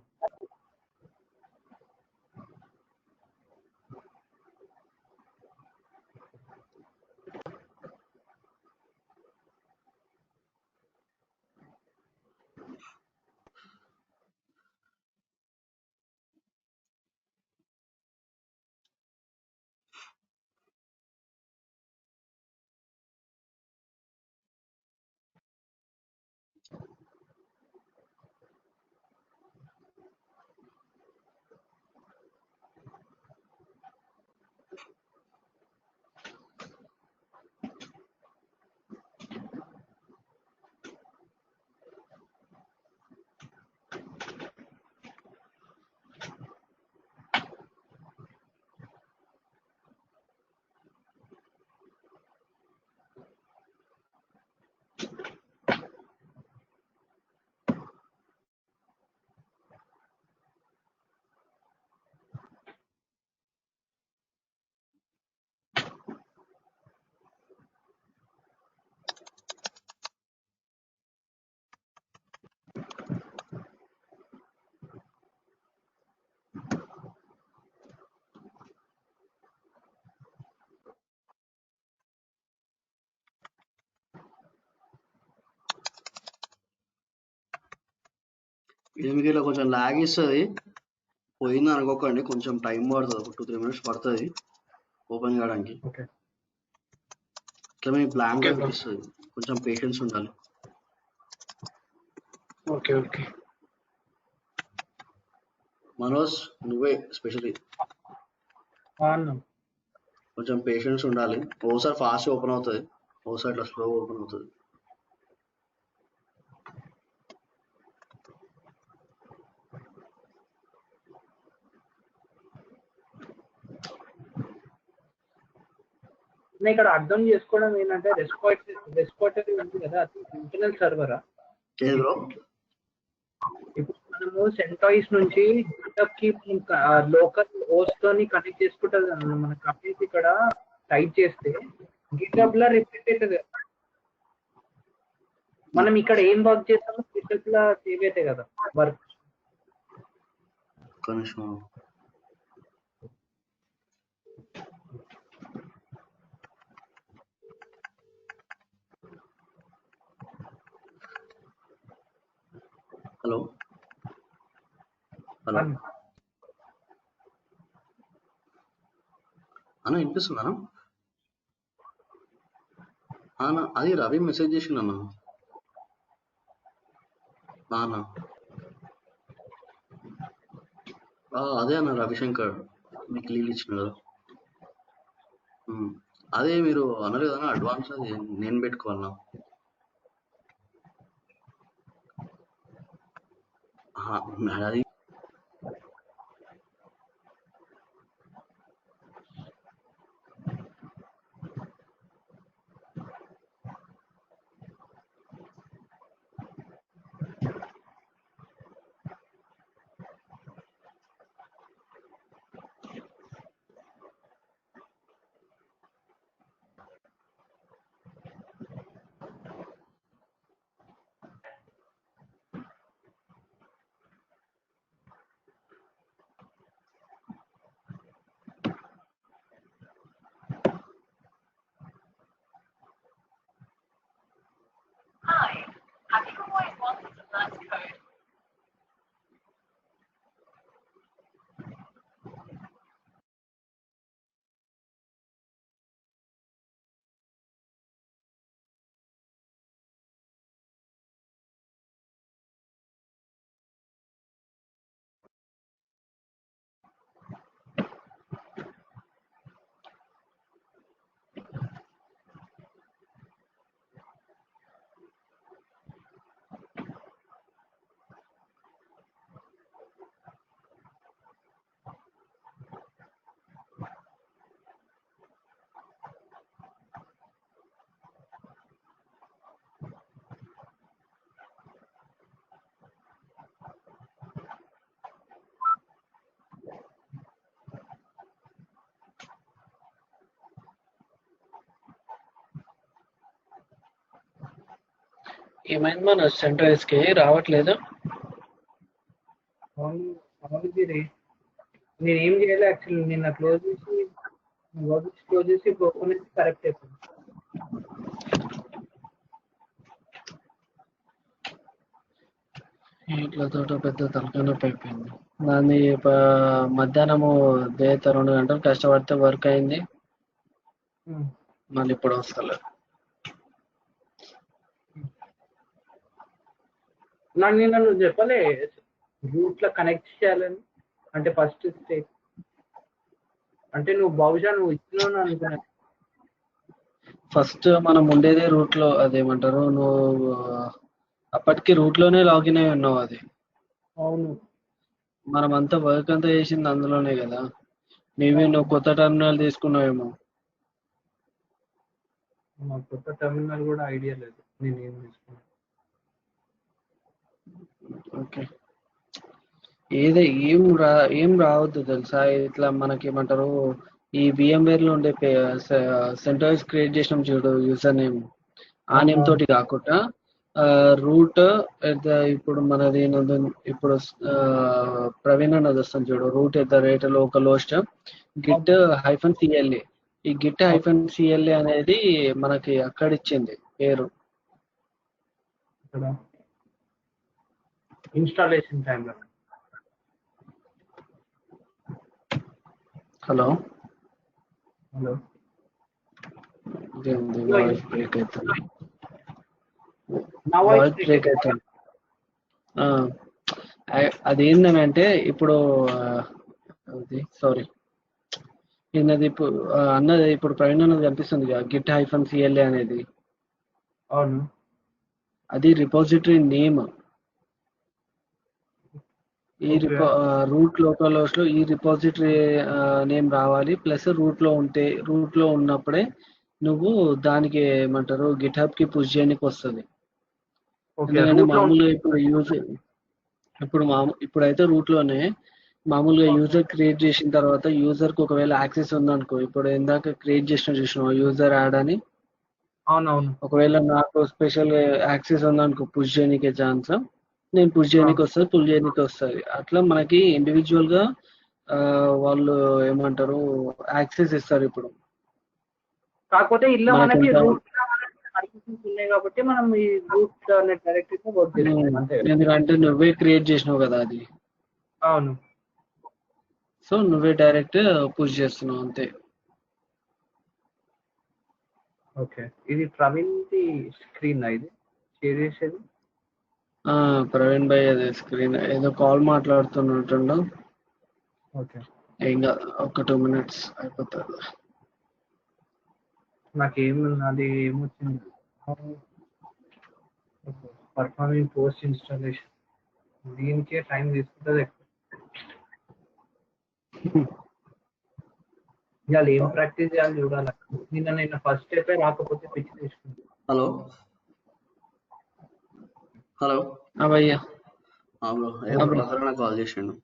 దీనికి ఇలా కొంచెం లాగ్ ఇస్తుంది, పోయింది అనుకోకండి, కొంచెం టైం పడుతుంది, ఒక 2-3 minutes పడుతుంది ఓపెన్ చేయడానికి. ఓకే ఇట్లా మీకు బ్లాంక్ Okay, bro. అనిపిస్తుంది, కొంచెం పేషెన్స్ ఉండాలి. Okay okay. మనోజ్ నువ్వే స్పెషల్లీ అన్న కొంచెం పేషెన్స్ ఉండాలి. ఓసారి ఫాస్ట్ ఓపెన్ అవుతుంది, ఓసారి ఇట్లా స్లో ఓపెన్ అవుతుంది. నేను ఇక్కడ అర్థం చేసుకోవడం ఏంటంటే రెస్పాటరీ ఉంది కదా, అది ఇంటర్నల్ సర్వరా? ఏది బ్రో? ఇప్పుడు మనము సెంటాయిస్ నుంచి గిటప్ కి లోకల్ హోస్ట్ తోని కనెక్ట్ చేసుకుంటుంది కదా, మన కంపెనీస్ ఇక్కడ టైప్ చేస్తే గిటప్ లా రిఫ్లెక్ట్ అవుతుంది కదా. మనం ఇక్కడ ఏం వర్క్ చేస్తామో గిటప్ లా సేవ్ అవుతాయి కదా వర్క్. ఒక్క నిమిషం. హలో హలో అన్న వినిపిస్తుందా అన్న? అది రవి మెసేజ్ చేసిండు అన్న. అన్న అదే అన్న, రవిశంకర్ మీకు లీవ్ ఇచ్చిన కదా. అదే మీరు అన్నారు కదా అడ్వాన్స్, అది నేను పెట్టుకోవాలన్నా? అది ఏమైంది మన సెంటర్స్ కి రావట్లేదు? అవును గిరి, నేను ఏం చేయాలి యాక్చువల్లీ, నిన్న క్లోజ్ చేసి ఇప్పుడు ఓపెన్ చేసి కరెక్ట్ అయిపోయింది. ఇట్లతో పెద్ద తలకాయ నొప్పి అయిపోయింది. దాన్ని మధ్యాహ్నము 2 గంటలు కష్టపడితే వర్క్ అయింది, మళ్ళీ ఇప్పుడు వస్తలేదు. నన్ను చెప్పలే రూట్ లో కనెక్ట్ చేయాలని, అంటే ఫస్ట్ స్టేప్ అంటే నువ్వు బహుశా నువ్వు ఇచ్చినావు అనుకున్నా. ఫస్ట్ మనం ఉండేదే రూట్ లో, అదేమంటారు, నువ్వు అప్పటికి రూట్ లోనే లాగిన్ అయి ఉన్నావు. అది అవును, మనం అంతా వర్క్ అంతా చేసింది అందులోనే కదా. మేబీ నువ్వు కొత్త టెర్మినల్ తీసుకున్నావేమో. మా కొత్త టెర్మినల్ కూడా ఐడియా లేదు నేను ఏం తీసుకున్నా. ఓకే, ఏం రావద్దు తెలుసా ఇట్లా. మనకి ఏమంటారు, ఈ VMware లో ఉండే సెంటర్స్ క్రియేట్ చేసినాం చూడు, యూజర్ నేమ్ ఆ నేమ్ తోటి కాకుండా రూట్ ఇప్పుడు మనది ఇప్పుడు ప్రవీణ్ అన్నది వస్తుంది చూడు, root@localhost git-cla. ఈ git-cla అనేది మనకి అక్కడ ఇచ్చింది పేరు. ఇన్స్టాలేషన్ టైంలో. హలో హలో ఇదేంది హలో, వాయిస్ బ్రేక్ అవుతుంది. నా వాయిస్ వాయిస్ బ్రేక్ అవుతుంది. అదేంటంటే ఇప్పుడు సారీ ఈయనది ఇప్పుడు అన్నది ఇప్పుడు ప్రవీణ్ అన్నది కనిపిస్తుంది కదా గిట్ హైఫన్ సిఎల్ఏ అనేది. అవును. అది రిపోజిటరీ నేమ్. ఈ ఓకే. రూట్ లోకల్ హోస్ట్ లో ఈ రిపోజిటరీ నేమ్ రావాలి. ప్లస్ రూట్ లో ఉన్నప్పుడే నువ్వు దానికి ఏమంటారు గిట్ హబ్ కి పుష్ చేయడానికి వస్తుంది. ఓకే. ఎందుకంటే రూట్ లో మామూలుగా ఇప్పుడైతే రూట్ లోనే మామూలుగా యూజర్ క్రియేట్ చేసిన తర్వాత యూజర్ కి ఒకవేళ యాక్సెస్ ఉందనుకో, ఇప్పుడు ఇందాక క్రియేట్ చేసిన చూసినావు యూజర్ యాడ్ అని, అవునవును. ఒకవేళ నాకు స్పెషల్ యాక్సెస్ ఉందనుకో పుష్ చేయడానికి ఛాన్స్, నేను పుష్ చేయడానికి వస్తుంది, పుల్ చేయడానికి వస్తుంది. అట్లా మనకి ఇండివిజువల్ గా వాళ్ళు ఏమంటారు యాక్సెస్ ఇస్తారు. ఇప్పుడు కాకపోతే ఇలా మనకి మనకి ఎంత రూట్ పర్మిషన్స్ ఉన్నాయి కాబట్టి మనం ఈ రూట్ డైరెక్టరీతో వర్క్ చేస్తాం అంతే. ఎందుకంటే నువ్వే క్రియేట్ చేసినావు కదా అది, అవును. సో నువ్వే డైరెక్ట్ పుష్ చేస్తున్నావు అంతే. ఓకే. ఇది ప్రవీణ్ ది స్క్రీన్ ఇది షేర్ చేసేది. ప్రవీణ్ భాయ్ అదే స్క్రీన్ ఏదో కాల్ మాట్లాడుతున్నట్టుండు. ఓకే. ఇంకా ఒక 2 minutes అయిపోతుంది. అది ఏమొచ్చింది, పర్ఫార్మింగ్ పోస్ట్ ఇన్స్టాలేషన్, దీనికే టైం తీసుకుంటుంది ఎక్కువ. ఇవాళ ఏం ప్రాక్టీస్ చేయాలి చూడాలి. నిన్న ఫస్ట్ స్టెప్ రాకపోతే పిచ్చి తీసుకుంది. హలో హలో భయ్యా బ్రో, ప్రభాకర్ నాకు కాల్ చేసిండు.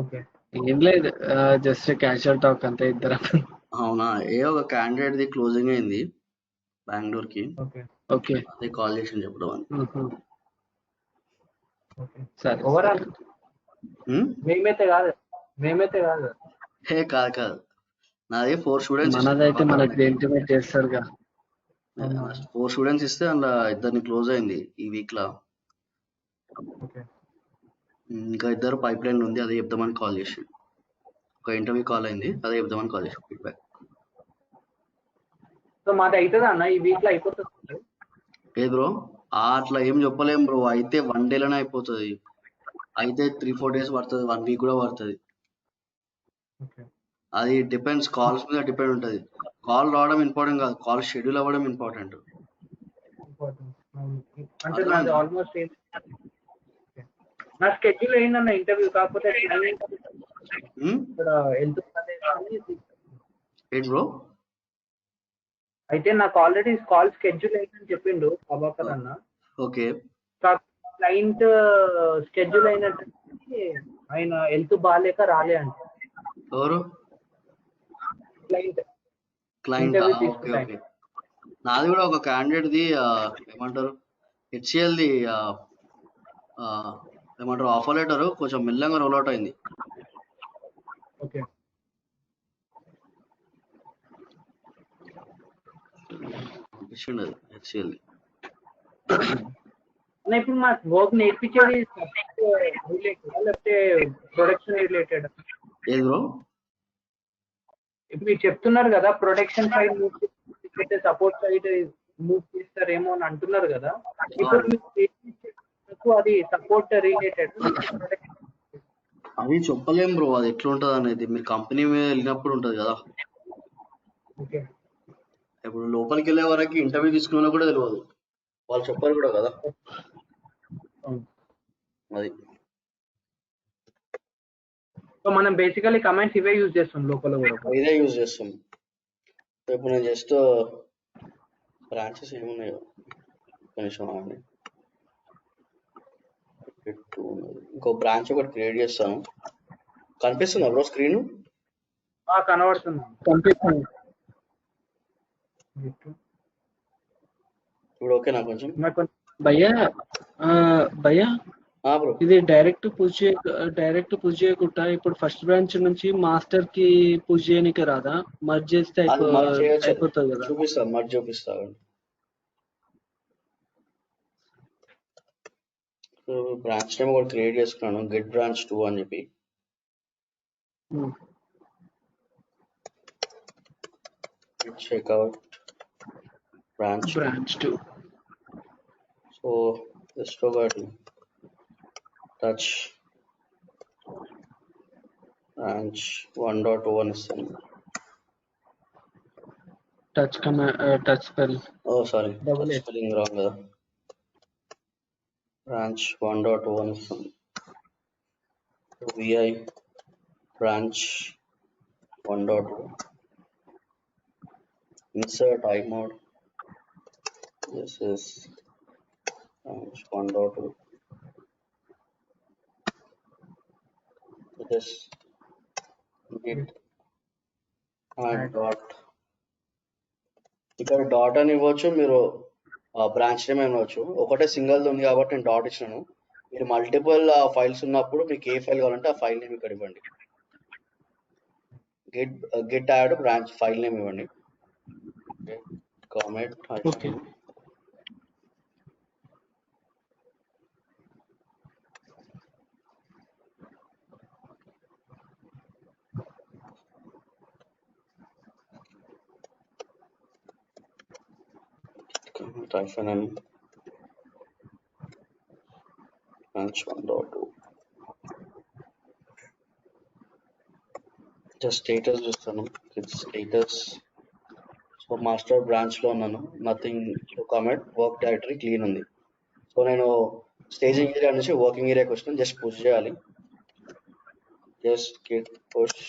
ఓకే. ఏం లేదు, జస్ట్ క్యాజువల్ టాక్ అంతే ఇద్దరం. అవునా, ఒక క్యాండిడేట్ ది క్లోజింగ్ అయింది బెంగళూరు కి. ఓకే. ఓకే అదే కాల్ చేసిండు చెప్పడం అని. సరే ఓవరాల్ మేమైతే కాదు కాదు నాది 4 స్టూడెంట్స్. మనదైతే మనకి ఇంటిమేట్ చేస్తారుగా. 4 స్టూడెంట్స్ ఇస్తే అందులో ఇద్దరిని క్లోజ్ అయింది ఈ వీక్ లా. ఇంకా ఇద్దరు పైప్ లైన్ ఉంది, అదే చెప్దామని కాల్ చేసి. ఒక ఇంటర్వ్యూ కాల్ అయింది, అదే చెప్దామని కాల్ చేసి ఫీడ్బ్యాక్. సో మాది అవుతుంది అన్న ఈ వీక్ లో అయిపోతుంది. ఏ బ్రో అట్లా ఏం చెప్పలేం బ్రో, అయితే 1 day లోనే అయిపోతుంది, అయితే 3-4 days పడుతుంది, 1 week కూడా పడుతుంది. అది డిపెండ్స్, కాల్స్ మీద డిపెండ్ ఉంటుంది. కాల్ రావడం ఇంపార్టెంట్ కాదు, కాల్ షెడ్యూల్ అవ్వడం ఇంపార్టెంట్. అంటే నాది ఆల్మోస్ట్ నా షెడ్యూల్ అయిందన్న ఇంటర్వ్యూ, కాకపోతే ఇక్కడ ఏంటి బ్రో? అయితే నాకు ఆల్రెడీ కాల్ షెడ్యూల్ అయిందని చెప్పిండు ప్రభాకర్ అన్న. ఓకే. క్లయింట్ షెడ్యూల్ అయినట్టు ఆయన హెల్త్ బాగాలేక రాలే అంట. ఎవరు? క్లయింట్. Okay okay. నాది కూడా ఒక క్యాండిడేట్ ది ఏమంటారు హెచ్సిఎల్ ది ఏమంటారు ఆఫర్ లెటర్ కొంచెం మెల్లగా రోల్ అవుట్ అయింది. ఓకే. పంపించిండు అది హెచ్సిఎల్. ఇప్పుడు మాకు వర్క్ నేర్పించేది లేకపోతే ప్రొడక్షన్ రిలేటెడ్? ఏది బ్రో? ఇప్పుడు మీరు చెప్తున్నారు కదా ప్రొడక్షన్ సైడ్ మూవ్ చేస్తే సపోర్ట్ సైడ్ మూవ్ చేస్తారేమో అని అంటున్నారు కదా, ఇప్పుడు మీకు అది సపోర్ట్ రిలేటెడ్? అది చెప్పలేం బ్రో, అది ఎట్లా ఉంటుంది అనేది మీరు కంపెనీ మీద వెళ్ళినప్పుడు ఉంటుంది కదా. ఓకే. ఇప్పుడు లోపలికి వెళ్ళే వరకు ఇంటర్వ్యూ తీసుకున్నా కూడా తెలియదు, వాళ్ళు చెప్పారు కూడా కదా. అది సో మనం బేసికలీ కమెంట్స్ ఇవే యూజ్ చేస్తాం లోపల కూడా. ఇదే యూజ్ చేస్తాం. ఇప్పుడు నేను జస్ట్ బ్రాంచెస్ ఏమున్నాయో కొంచెం అండి, ఇంకో బ్రాంచ్ ఒకటి క్రియేట్ చేస్తాను. కనిపిస్తుందా బ్రో స్క్రీన్? కనబడుతుంది. ఇప్పుడు ఓకేనా కొంచెం? భయ్యా బ్రో ఇది డైరెక్ట్ పుష్ చేయకుండా ఇప్పుడు ఫస్ట్ బ్రాంచ్ నుంచి మాస్టర్ కి పుష్ చేయడానికి రాదా? మర్జ్ చేస్తే అయిపోతుంది కదా. చూపిస్తా, మర్జ్ చూపిస్తా. సో బ్రాంచ్ నేమ్ ఒకటి క్రియేట్ చేసుకున్నాను, గెట్ బ్రాంచ్ 2 అని చెప్పి. Checkout branch. Branch 2. So just ఒకటి టచ్ బ్రాంచ్ 1.0 అని ఇస్తాను. Touch spell. Oh sorry, Double S. Spelling wrong కదా. బ్రాంచ్ 1.0 అని ఇస్తాను. vi branch 1.2 insert I mode. This is branch 1.2. This git and dot. ఇక్కడ డాట్ అని ఇవ్వచ్చు, మీరు బ్రాంచ్ నేమ్ ఇవ్వచ్చు. ఒకటే సింగిల్ ఉంది కాబట్టి నేను డాట్ ఇచ్చినాను. మీరు మల్టిపుల్ ఫైల్స్ ఉన్నప్పుడు మీకు ఏ ఫైల్ కావాలంటే ఆ ఫైల్ నేమ్ ఇక్కడ ఇవ్వండి. Git add branch file name ఇవ్వండి. Comment Okay. -m branch 1.2. Just status చూస్తాను, స్టేటస్. సో మాస్టర్ బ్రాంచ్ లో ఉన్నాను, nothing to comment, work directory clean ఉంది. సో నేను స్టేజింగ్ ఏరియా నుంచి వర్కింగ్ ఏరియాకి వచ్చిన, జస్ట్ పుష్ చేయాలి. Just git push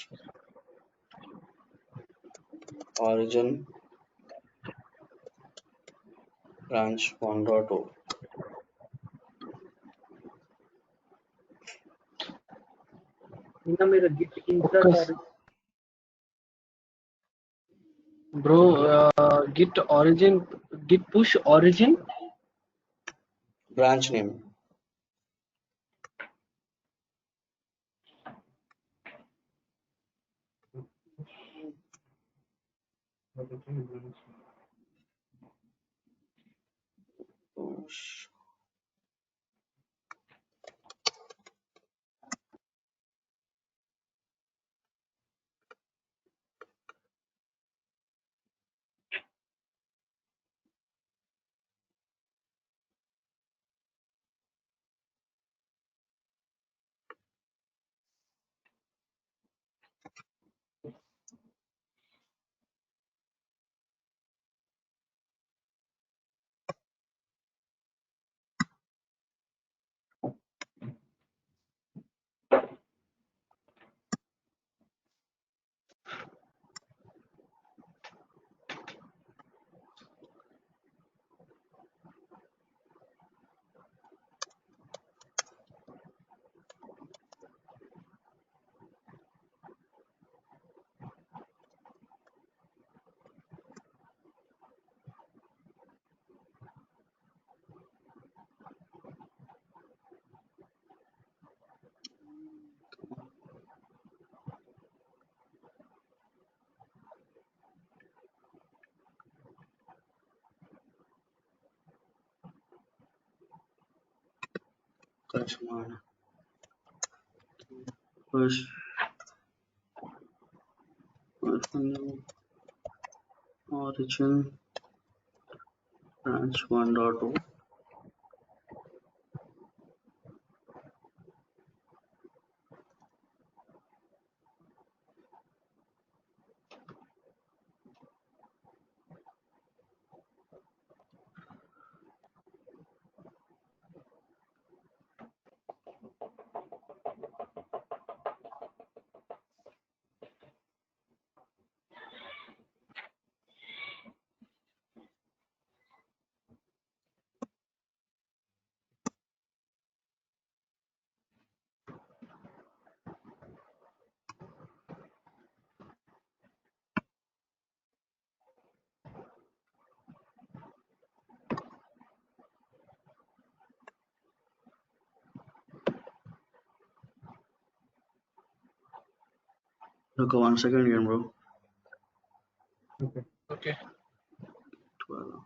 origin branch 1.2. ఇంకా మీరు git insert Bro, git push origin. Branch name. Push. Command. Push. Origin branch 1.2. Look, 1 second again, bro. Okay. 12.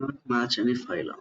Not match any file.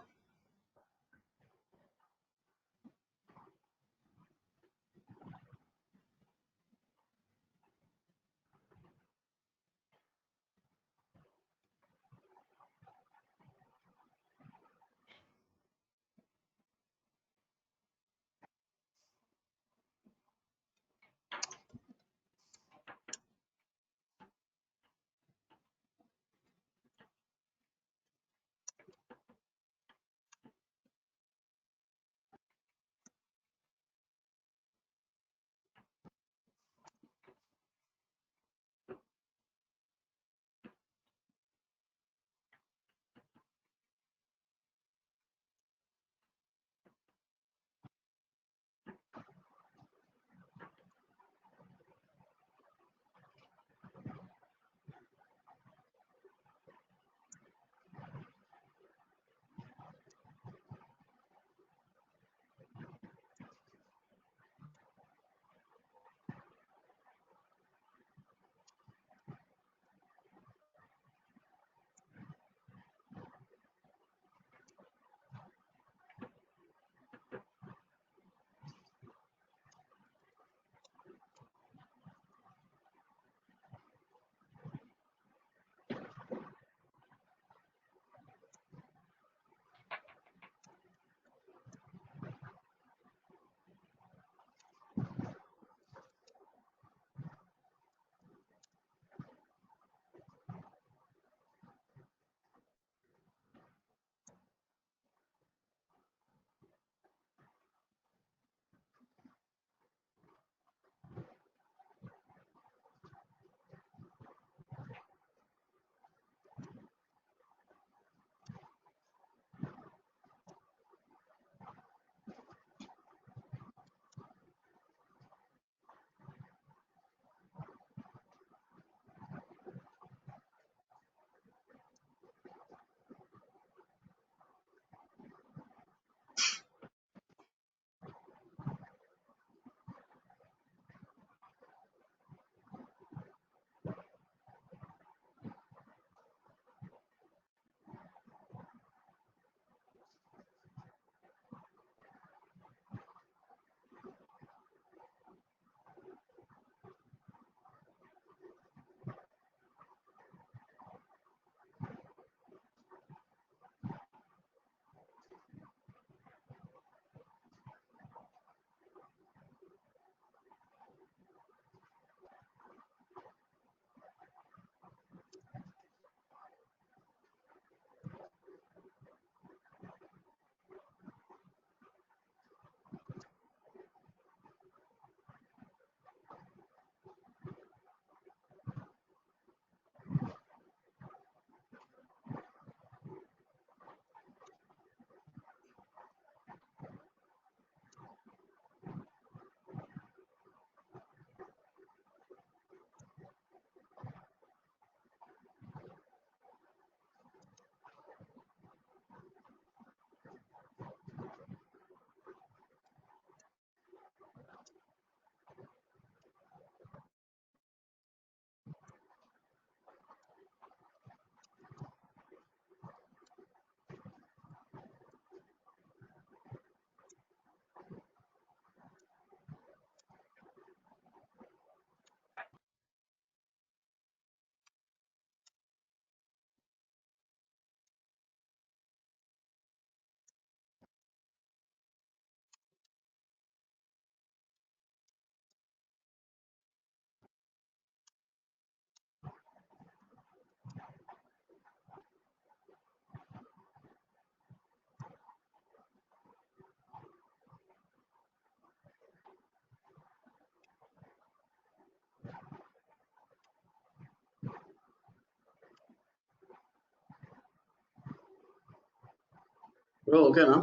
Bro ఓకేనా?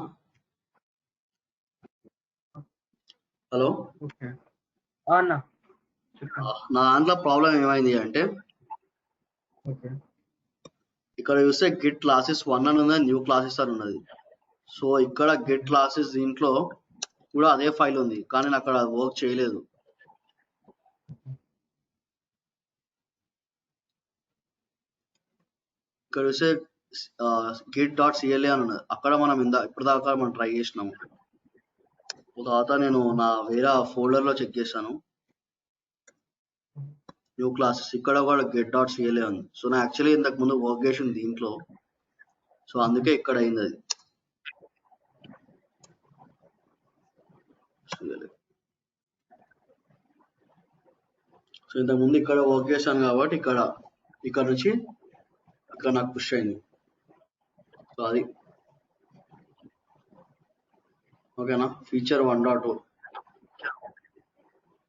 Hello, okay అన్న చెప్పండి. నా దాంట్లో problem ఏమైంది అంటే okay ఇక్కడ చూస్తే గిట్ క్లాసెస్ 1 అని ఉన్నది, న్యూ క్లాసెస్ అని ఉన్నది. సో ఇక్కడ గిట్ క్లాసెస్ దీంట్లో కూడా అదే ఫైల్ ఉంది, కానీ నేను అక్కడ వర్క్ చేయలేదు. ఇక్కడ చూస్తే git.cla అని ఉన్నది. అక్కడ మనం ఇప్పుడు దాకా మనం ట్రై చేసినాము. తర్వాత నేను నా వేరే ఫోల్డర్ లో చెక్ చేశాను, న్యూ క్లాసెస్ ఇక్కడ కూడా get.cla ఉంది. సో నా యాక్చువల్లీ ఇంతకు ముందు వర్క్ చేసింది దీంట్లో, సో అందుకే ఇక్కడ అయింది అది. సో ఇంతకు ముందు ఇక్కడ వర్క్ చేశాను కాబట్టి ఇక్కడ నుంచి ఇక్కడ నాకు పుష్ అయింది. సో అది ఓకేనా. ఫీచర్ 1.2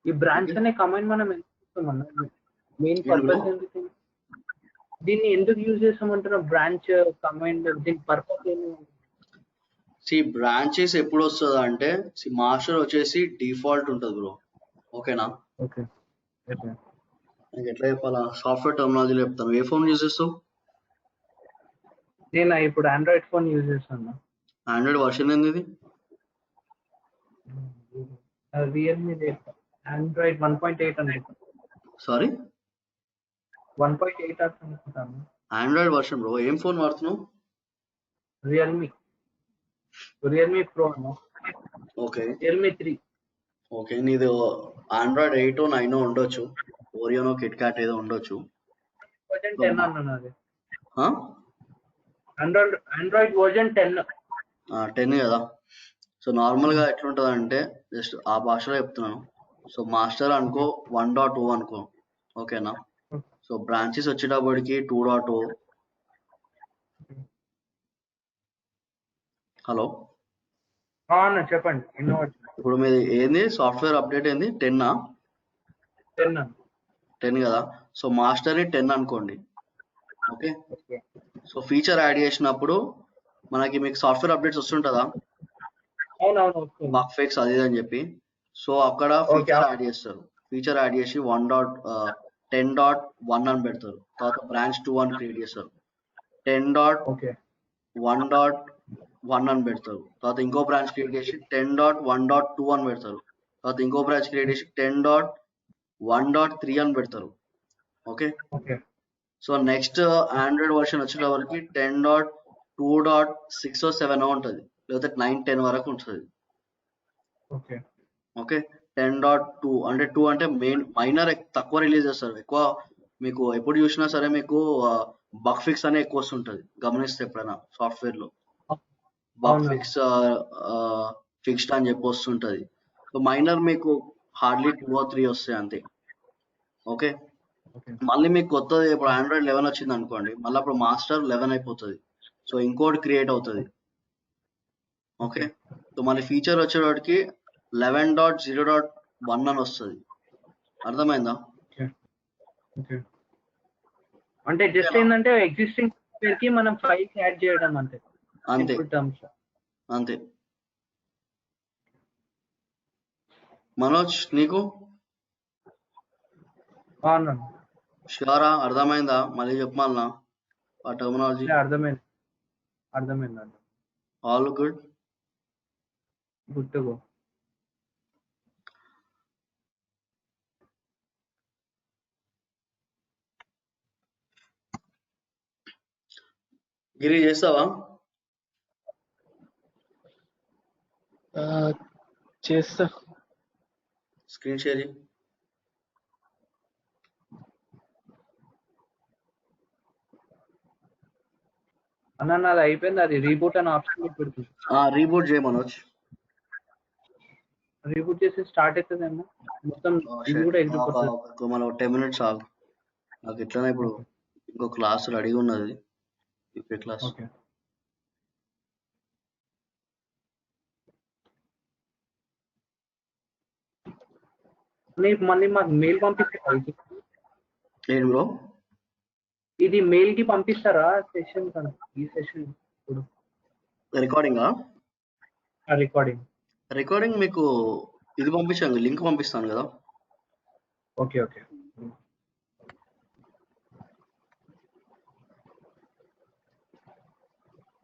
ఈ బ్రాంచ్ అనే కమాండ్ మనం ఎందుకు చేస్తామన్నా? మెయిన్ పర్పస్ ఎందుకు? దీన్ని ఎందుకు యూజ్ చేస్తామంటున్నా? బ్రాంచ్ కమాండ్ దీని పర్పస్ ఏంటి? బ్రాంచెస్ ఎప్పుడు వస్తుంది అంటే మాస్టర్ వచ్చేసి డిఫాల్ట్ ఉంటుంది బ్రో, ఓకేనా. Okay okay. నీకు ఎట్లా చెప్పాలా, సాఫ్ట్వేర్ టర్మినాలజీలో చెప్తాను. ఏ ఫోన్ యూజ్ చేస్తావు? నేను ఇప్పుడు ఆండ్రాయిడ్ ఫోన్ యూజ్ చేస్తాను. ఆండ్రాయిడ్ వర్షన్ ఏంది ఇది? రియల్మీ ఆండ్రాయిడ్ 1.8 అనుకుంటాను. సారీ 1.8 అనుకుంటాను. Android version bro. ఏం ఫోన్ వాడుతున్నావు? Realme pro. Okay Realme 3. Okay, నీది ఆండ్రాయిడ్ 8 9 ఉండొచ్చు, ఓరియోనో కిట్ క్యాట్ ఏదో ఉండొచ్చు. వర్జన్ 10 అన్నాను. అది ఆండ్రాయిడ్ వర్జన్ 10 కదా. సో నార్మల్గా ఎట్లుంటుంది అంటే జస్ట్ ఆ భాషలో చెప్తున్నాను. సో మాస్టర్ అనుకో 1.2 అనుకో, ఓకేనా. సో బ్రాంచెస్ వచ్చేటప్పటికి 2.0. హలో చెప్పండి. ఇప్పుడు మీది ఏంది సాఫ్ట్వేర్ అప్డేట్ ఏంది? 10 కదా. సో మాస్టర్ 10 అనుకోండి, ఓకే. సో ఫీచర్ యాడ్ చేసినప్పుడు మీకు సాఫ్ట్వేర్ అప్డేట్స్ వస్తుంటుందా, బగ్ ఫిక్స్ అది అని చెప్పి. సో అక్కడ ఫీచర్ యాడ్ చేస్తారు. ఫీచర్ యాడ్ చేసి 10.1 అని పెడతారు. తర్వాత బ్రాంచ్ 2 అని క్రియేట్ చేస్తారు. 10.1.1 అని పెడతారు. తర్వాత ఇంకో బ్రాంచ్ క్రియేట్ చేసి 10.1.2 అని పెడతారు. తర్వాత ఇంకో బ్రాంచ్ క్రియేట్ చేసి 10.1.3 అని పెడతారు, okay. So next Android version వచ్చే వరకు 10.2.6 7 ఉంటుంది, లేకపోతే 9 10 వరకు ఉంటుంది, ఓకే. 10.2 అంటే 2 అంటే మైనర్ తక్కువ రిలీజ్ చేస్తారు. ఎక్కువ మీకు ఎప్పుడు చూసినా సరే మీకు బగ్ ఫిక్స్ అనే ఎక్కువ వస్తుంటది, గమనిస్తే ఎప్పుడైనా సాఫ్ట్వేర్ లో బగ్ ఫిక్స్డ్ అని చెప్పి వస్తుంటది. సో మైనర్ మీకు హార్డ్లీ 2 or 3 వస్తాయి అంతే, ఓకే. మళ్ళీ మీకు కొత్తది ఇప్పుడు ఆండ్రాయిడ్ 11 వచ్చింది అనుకోండి, మళ్ళీ అప్పుడు మాస్టర్ 11 అయిపోతుంది. సో ఇంకోటి క్రియేట్ అవుతుంది, ఓకే. సో మళ్ళీ ఫీచర్ వచ్చేవాడికి 11.0.1 అని వస్తుంది. అర్థమైందా? అంటే జస్ట్ ఏంటంటే ఎగ్జిస్టింగ్ కి మనం ఫైల్స్ యాడ్ చేయడం అంతే. అంతే. మనోజ్ నీకు షూరా? అర్థమైందా? మళ్ళీ చెప్పమన్నా ఆ టర్మినాలజీ. అర్థమైంది. All good to go. Giri చేస్తావా? చేస్తా. Screen share. అన్న నాది అయిపోయింది. అది రీబూట్ అని ఆప్షన్ పెడుతుంది. రీబూట్ చేయ మనోజ్. రీబూట్ చేసి స్టార్ట్ అవుతుందేమో మొత్తం. మనం 10 minutes ఆగు. నాకు ఎట్లనే ఇప్పుడు ఇంకో క్లాస్ రెడీగా ఉన్నది, యూపీ క్లాస్. మళ్ళీ మాకు మెయిల్ పంపిస్తారా? ఏంటి బ్రో ఇది మెయిల్ కి పంపిస్తారా సెషన్? ఈ సెషన్ ఇప్పుడు రికార్డింగ్ మీకు ఇది పంపించాను, లింక్ పంపిస్తాను కదా. ఓకే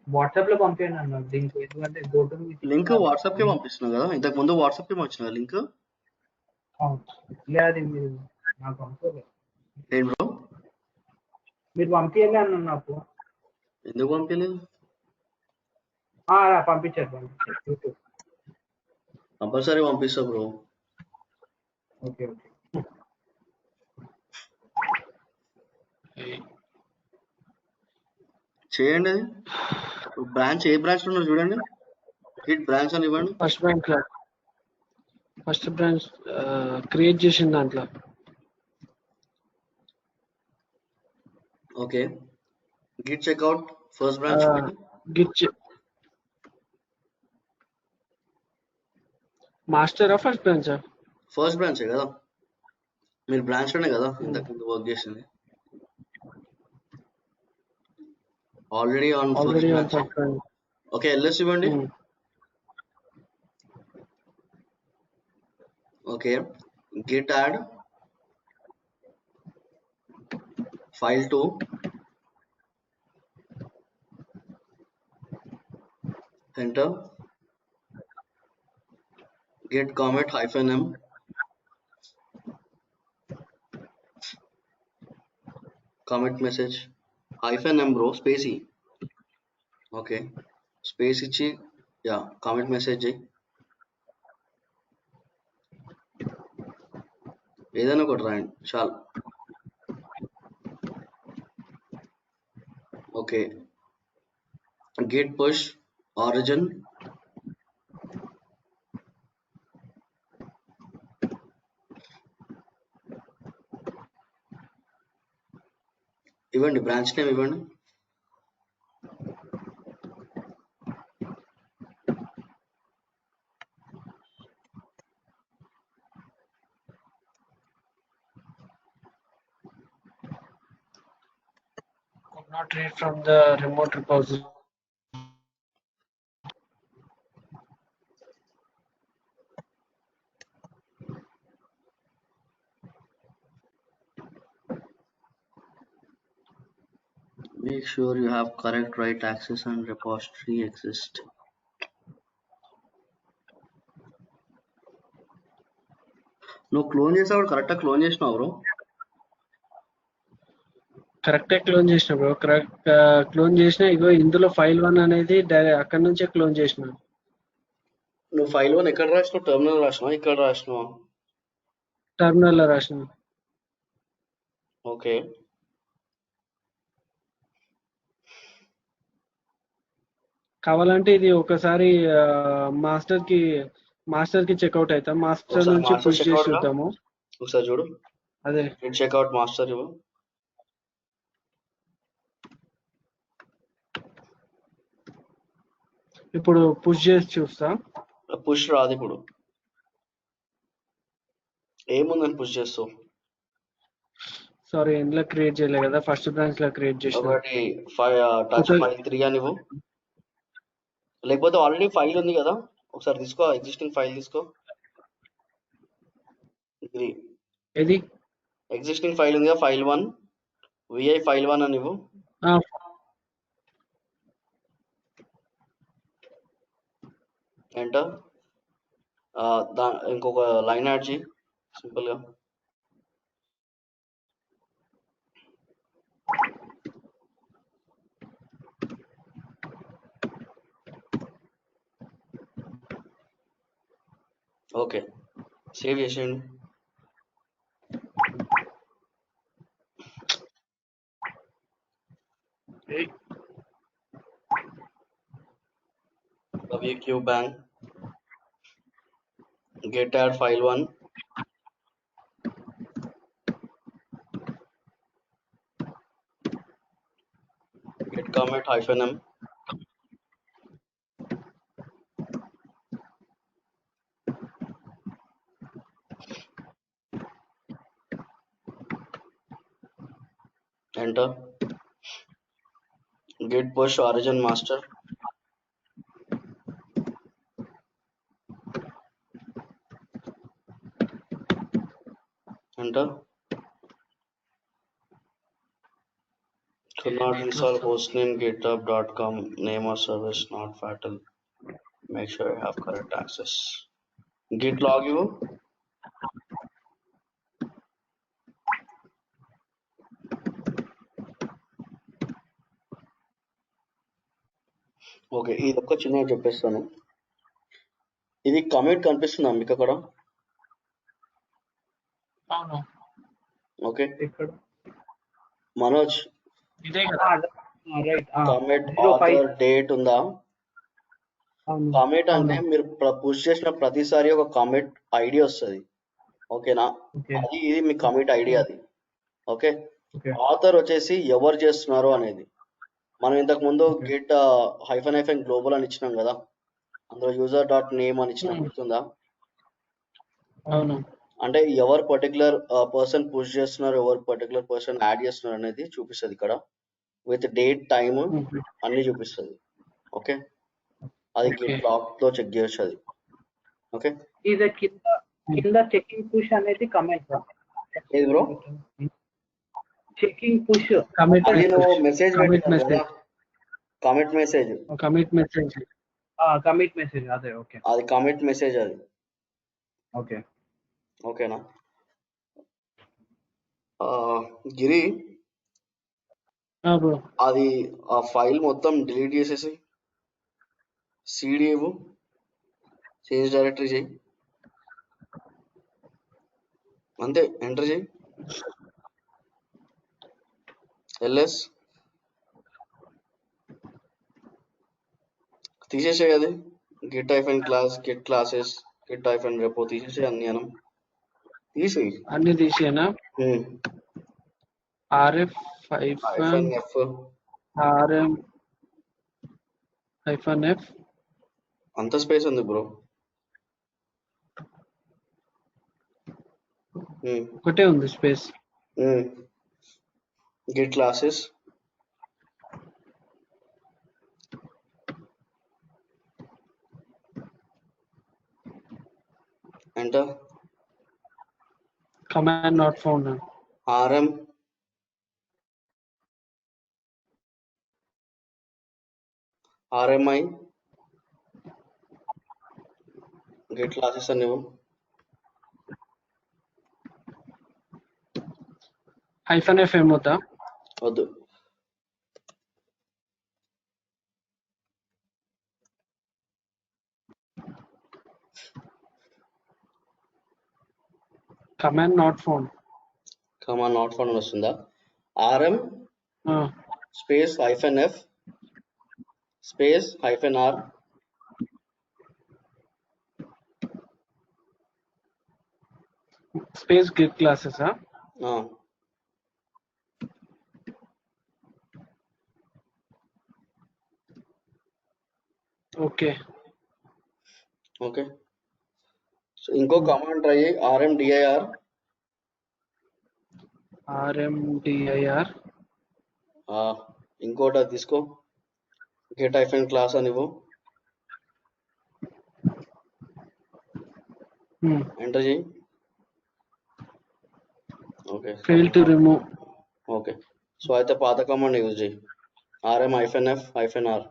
వాట్సాప్ లో పంపించండి అన్న లింక్. ఎందుకంటే లింక్ వాట్సాప్ కే పంపిస్తున్నాను కదా. ఇంతకు ముందు వాట్సాప్ కే పంపించిన లింక్. లేదు మీరు నాకు పంపలేదు. ఏం బ్రో మీరు పంపించాలి అన్న నాకు. ఎందుకు పంపించలేదు? పంపించారు యూట్యూబ్. కంపల్సరీ పంపిస్తా బ్రో. ఓకే చేయండి అది. బ్రాంచ్ ఏ బ్రాంచ్ ఉన్నారు చూడండి, గిట్ బ్రాంచ్ అని ఇవ్వండి. ఫస్ట్ బ్రాంచ్ క్రియేట్ చేసిన దాంట్లో. Okay, git checkout first branch చూడండి. గిట్ మాస్టరా ఫస్ట్ బ్రాంచా? ఫస్ట్ బ్రాంచే కదా, మీరు బ్రాంచ్ లోనే కదా ఇంతకు ముందు వర్క్ చేసింది. Already on first branch. Okay, LS ఇవ్వండి. Okay, git add file to enter, git commit -m, commit message -m bro, space e. Okay, space ఇచ్చి యా కామెంట్ మెసేజ్ చేయి, ఏదైనా ఒకటి రాయండి చాలు. ఓకే, git push origin ఇవ్వండి, branch name ఇవ్వండి. Could not read from the remote repository. Make sure you have correct write access and repository exist. నువ్వు clone చేసావు, కరెక్టా క్లోన్ చేసినావు బ్రో? కరెక్టే క్లోన్ చేసిన బ్రో, కరెక్ట్ క్లోన్ చేసిన. ఇగో ఇందులో ఫైల్ 1 అనేది అక్కడ నుంచే క్లోన్ చేసిన. నువ్వు ఫైల్ 1 ఎక్కడ రాసినావు? టెర్మినల్ రాసినావా, ఇక్కడ రాసినావా? టెర్మినల్ లో రాసిన. ఓకే, కావాలంటే ఇది ఒకసారి మాస్టర్ కి చెక్అవుట్ అవుతాం. మాస్టర్ నుంచి పుష్ చేసి చూద్దాము. ఒకసారి చూడు, అదే చెక్అవుట్ మాస్టర్ ఇవ్వు. ఇప్పుడు పుష్ చేసి చూస్తా. పుష్ రాదు ఇప్పుడు, ఏముందని పుష్ చేస్తావు? సారీ, ఇందులో క్రియేట్ చేయలే కదా, ఫస్ట్ బ్రాంచ్ లో క్రియేట్ చేసిన. ఒకటి టచ్ ఫైల్ 3 అని ఇవ్వు, లేకపోతే ఆల్రెడీ ఫైల్ ఉంది కదా, ఒకసారి తీసుకో, ఎగ్జిస్టింగ్ ఫైల్ తీసుకో. ఏది ఎగ్జిస్టింగ్ ఫైల్ ఉంది కదా, ఫైల్ 1 vi ఫైల్ 1 అని ఇవ్వు. ఎంటర్. ఇంకొక లైన్ యాడ్ చేయి సింపుల్ గా. ఓకే, సేవ్ చేసేయండి. WQ bang git add file 1, git commit -m, enter, git push origin master, enter. Could not install hostname github.com, name of service not fatal. Make sure you have correct access. Git log you. Okay, ఇది ఒక్క చిన్నగా చెప్పేస్తాను. ఇది commit కనిపిస్తుందా మీకు అక్కడ? అవును, okay ఇక్కడ మనోజ్, ఇదే కదా. Right commit 05. ఆథర్ డేట్ ఉందా? అవును కమిట్ అంటే అవును. మీరు పుష్ చేసిన ప్రతిసారి ఒక కమిట్ ఐడి వస్తుంది. ఓకేనా? ఓకే అది ఇది మీ కమిట్ ఐడి అది. ఓకే, ఓకే ఆథర్ వచ్చేసి ఎవరు చేస్తున్నారు అనేది. మనం ఇంతకు ముందు ఓకే గిట్ హైఫన్ గ్లోబల్ అని ఇచ్చినాం కదా, అందులో యూజర్ డాట్ నేమ్ అని ఇచ్చిన గుర్తుందా? అవును. అంటే ఎవరు పర్టికులర్ పర్సన్ పుష్ చేస్తున్నారు, ఎవరు పర్టికులర్ పర్సన్ యాడ్ చేస్తున్నారు అనేది చూపిస్తుంది ఇక్కడ, విత్ డేట్ టైమ్ అన్ని చూపిస్తుంది. ఓకే, అది ఓకే. గిట్ లాగ్ లో చెక్ చేయొచ్చు అది. ఓకే, ఇది కింద చెకింగ్ పుష్ అనేది కమెంట్. ఏది బ్రో? చెకింగ్ పుష్ కమిట్ అది నువ్వు మెసేజ్, మెసేజ్ కమిట్ పెట్టినావు కదా, message, commit message. Commit message. Commit message అదే. ఓకే అది కమిట్ మెసేజ్ అది. ఓకే ఓకేనా? గిరి, బ్రో. అది ఆ ఫైల్ మొత్తం డిలీట్ చేసేసి సిడి ఇవ్వు, చేంజ్ డైరెక్టరీ చేయి, అంతే. ఎంటర్ చేయి, ఎల్ఎస్ తీసేసేయి. అది git hyphen class, git classes, git hyphen repo తీసేసేయి, అన్ని అనం తీసేయి. అన్ని తీసేనా? RF hyphen F RM -F. అంత స్పేస్ ఉంది బ్రో. ఒకటే ఉంది space. Git classes, enter. Command not found. RM RMI git classes అని ఇవ్వు. -F ఏమవుతా? వద్దు. Command not found. Command not found వస్తుందా? RM space -F space -R space git classes. Okay okay, so ఇంకో command try చేయి, RMDIR. RMDIR. ఇంకోటి అది తీసుకో, గెట్ హైఫన్ క్లాస్ అని ఇవ్వు, ఎంటర్ చేయి. Okay, fail to remove. Okay, so అయితే పాత కమాండ్ యూజ్ చేయి, RM-F-R.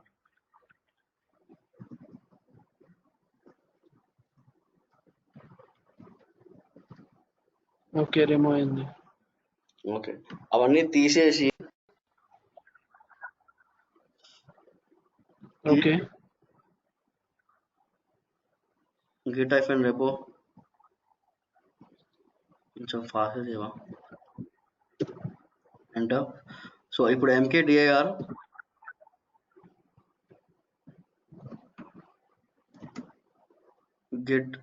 ఓకే, రిమూవ్ అయింది. ఓకే, అవన్నీ తీసేసి ఓకే, గిట్ హైఫన్ రెపో కొంచెం ఫాస్ట్ చేయవా, ఎంటర్. సో ఇప్పుడు MKDIR గిట్,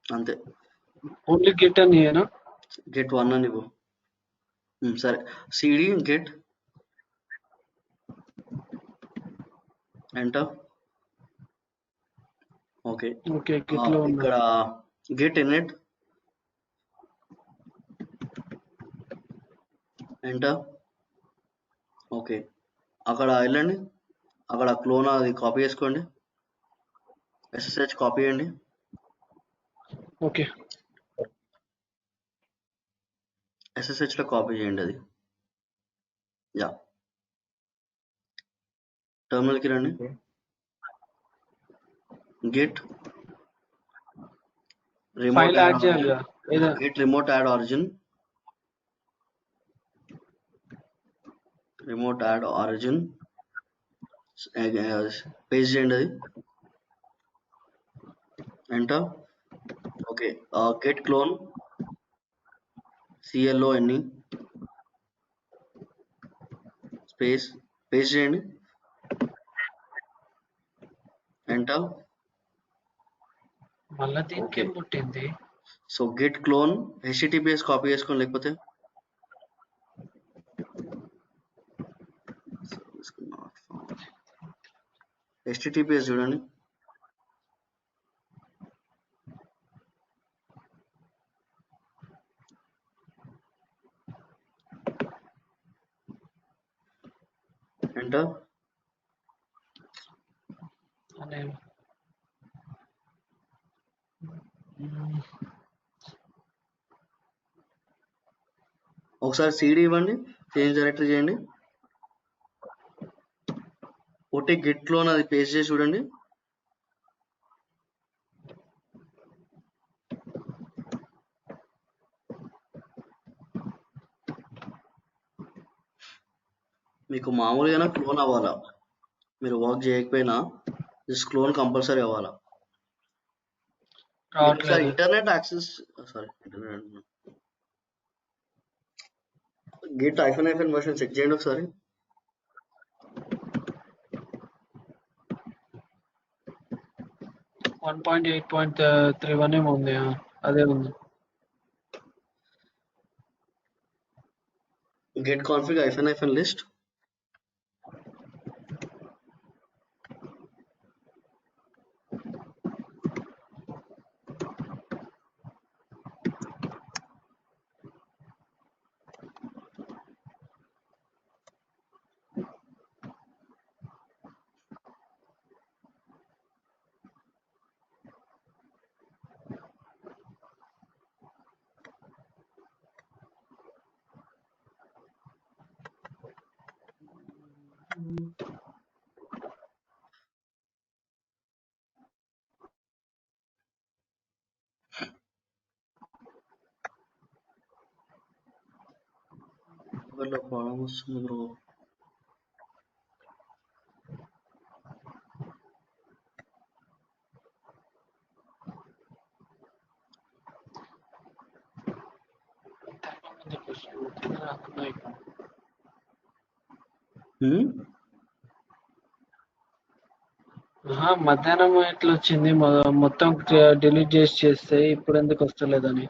అంతే. ఓన్లీ గిట్ అని ఏనా? గెట్ 1 అని ఇవ్వు. సరే, CD get, enter. Okay, okay, git లో ఉన్నా. ఇక్కడ గెట్ ఇన్ఇట్, ఎంటర్. ఓకే, అక్కడ వెళ్ళండి, అక్కడ క్లోన్ అది కాపీ చేసుకోండి, SSH కాపీ చేయండి. ఓకే, SSH లో కాపీ చేయండి అది. యా, టర్మినల్కి రండి. గెట్ ఫైల్ యాడ్ చేయాలి కదా, ఏదో. Get remote add origin, remote add origin paste చేయండి అది. Enter. Okay, get clone CLONE space paste చేయండి. ఎంటర్. మళ్ళా దీనికి ఏం పుట్టింది? So get clone HTTPS copy చేసుకోండి, లేకపోతే HTTPS చూడండి. ఎంటర్. అనే ఒకసారి CD ఇవ్వండి, చేంజ్ డైరెక్టరీ చేయండి. ఒకటి గెట్ క్లోన్ అది పేస్ట్ చేసి చూడండి. మీకు మామూలుగా క్లోన్ అవ్వాలా, మీరు వర్క్ చేయకపోయినా దిస్ క్లోన్ కంపల్సరీ అవ్వాలా. రావట్లేదు. Internet access, sorry get hyphen version check చేయండి ఒకసారి. వన్ 1.8.31 ఏమో ఉంది. అదే ఉంది. Get config hyphen list. Problem వస్తుంది బ్రో. మధ్యాహ్నం ఎట్లా వచ్చింది? మొత్తం డిలీట్ చేస్తే ఇప్పుడు ఎందుకు వస్తలేదని.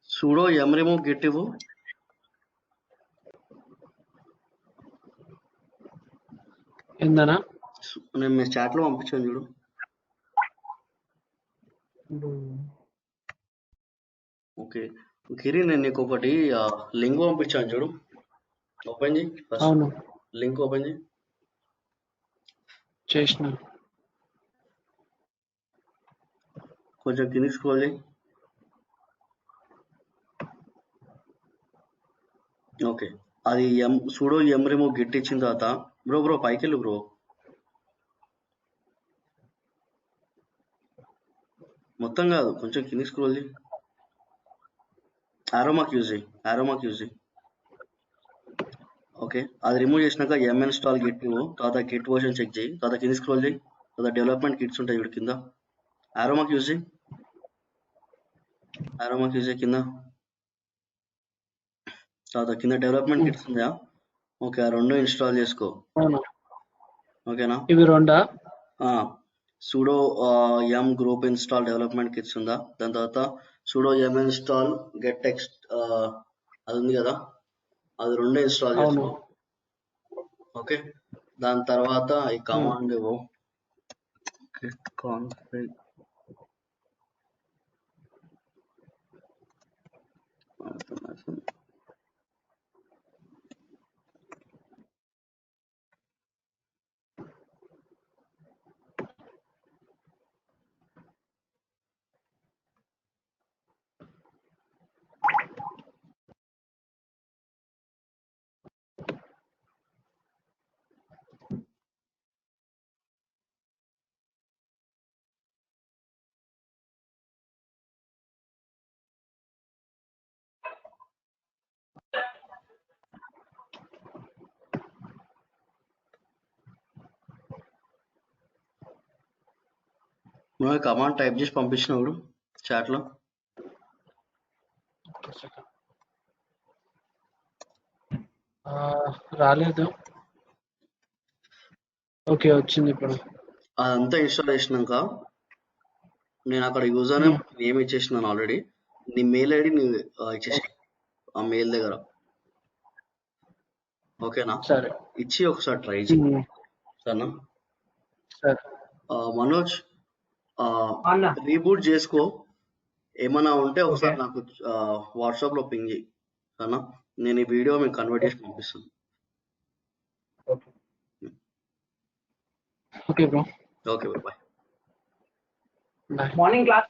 sudo yum-remove git ఇవ్వు. ఏందనా? నేను మీ చాట్ లో పంపించాను చూడు. ఓకే గిరి, నేను నీకు ఒకటి లింక్ పంపించాను చూడు, ఓపెన్ చేయి. అవును, లింక్ ఓపెన్ చేయి. చేసిన. కొంచెం కిందికి స్క్రోల్ చేయి. ఓకే, అది sudo yum-remove git ఇచ్చిన తర్వాత బ్రో పైకి వెళ్ళు బ్రో. మొత్తం కాదు, కొంచెం కిందికి స్క్రోల్ చేయి. ఆరోమాక్ యూజ్ చేయి. ఓకే, అది రిమూవ్ చేసినాక install git ఇవ్వు. తర్వాత గిట్ వర్షన్ చెక్ చేయి. తర్వాత కింద స్క్రోల్ చేయి. తర్వాత డెవలప్మెంట్ కిట్స్ ఉంటాయి ఇప్పుడు కింద. ఆరోమాక్ యూజ్ చేయి కింద. తర్వాత కింద డెవలప్మెంట్ కిట్స్ ఉందా? ఓకే, ఆ రెండు ఇన్స్టాల్ చేసుకో. ఓకేనా? ఇవి రెండా? sudo yum group install development kits ఉందా? దాని తర్వాత sudo yum install get text అది ఉంది కదా, అది రెండు ఇన్స్టాల్ చేసుకో. ఓకే, దాని తర్వాత ఈ కమాండ్ ఇవ్వు. git config నువ్వు కమాండ్ టైప్ చేసి పంపించినప్పుడు చాట్ లో ఒక్క second. ఆ, రాలేదు. ఓకే, వచ్చింది ఇప్పుడు. అదంతా ఇన్స్టాల్ చేసినాక నేను అక్కడ యూజర్ నేమ్ ఇచ్చేసినాను ఆల్రెడీ. నీ మెయిల్ ఐడి నీ ఇచ్చేసి ఆ మెయిల్ దగ్గర, ఓకేనా? సరే. ఇచ్చి ఒకసారి ట్రై చేయి, సరేనా? సరే. మనోజ్ అన్న రీబూట్ చేసుకో, ఏమన్నా ఉంటే ఒకసారి నాకు వాట్సాప్ లో పింగ్ చేయి, సరేనా? నేను ఈ వీడియో మీకు కన్వర్ట్ చేసి పంపిస్తాను. Okay bro, okay bye. Bye. Morning class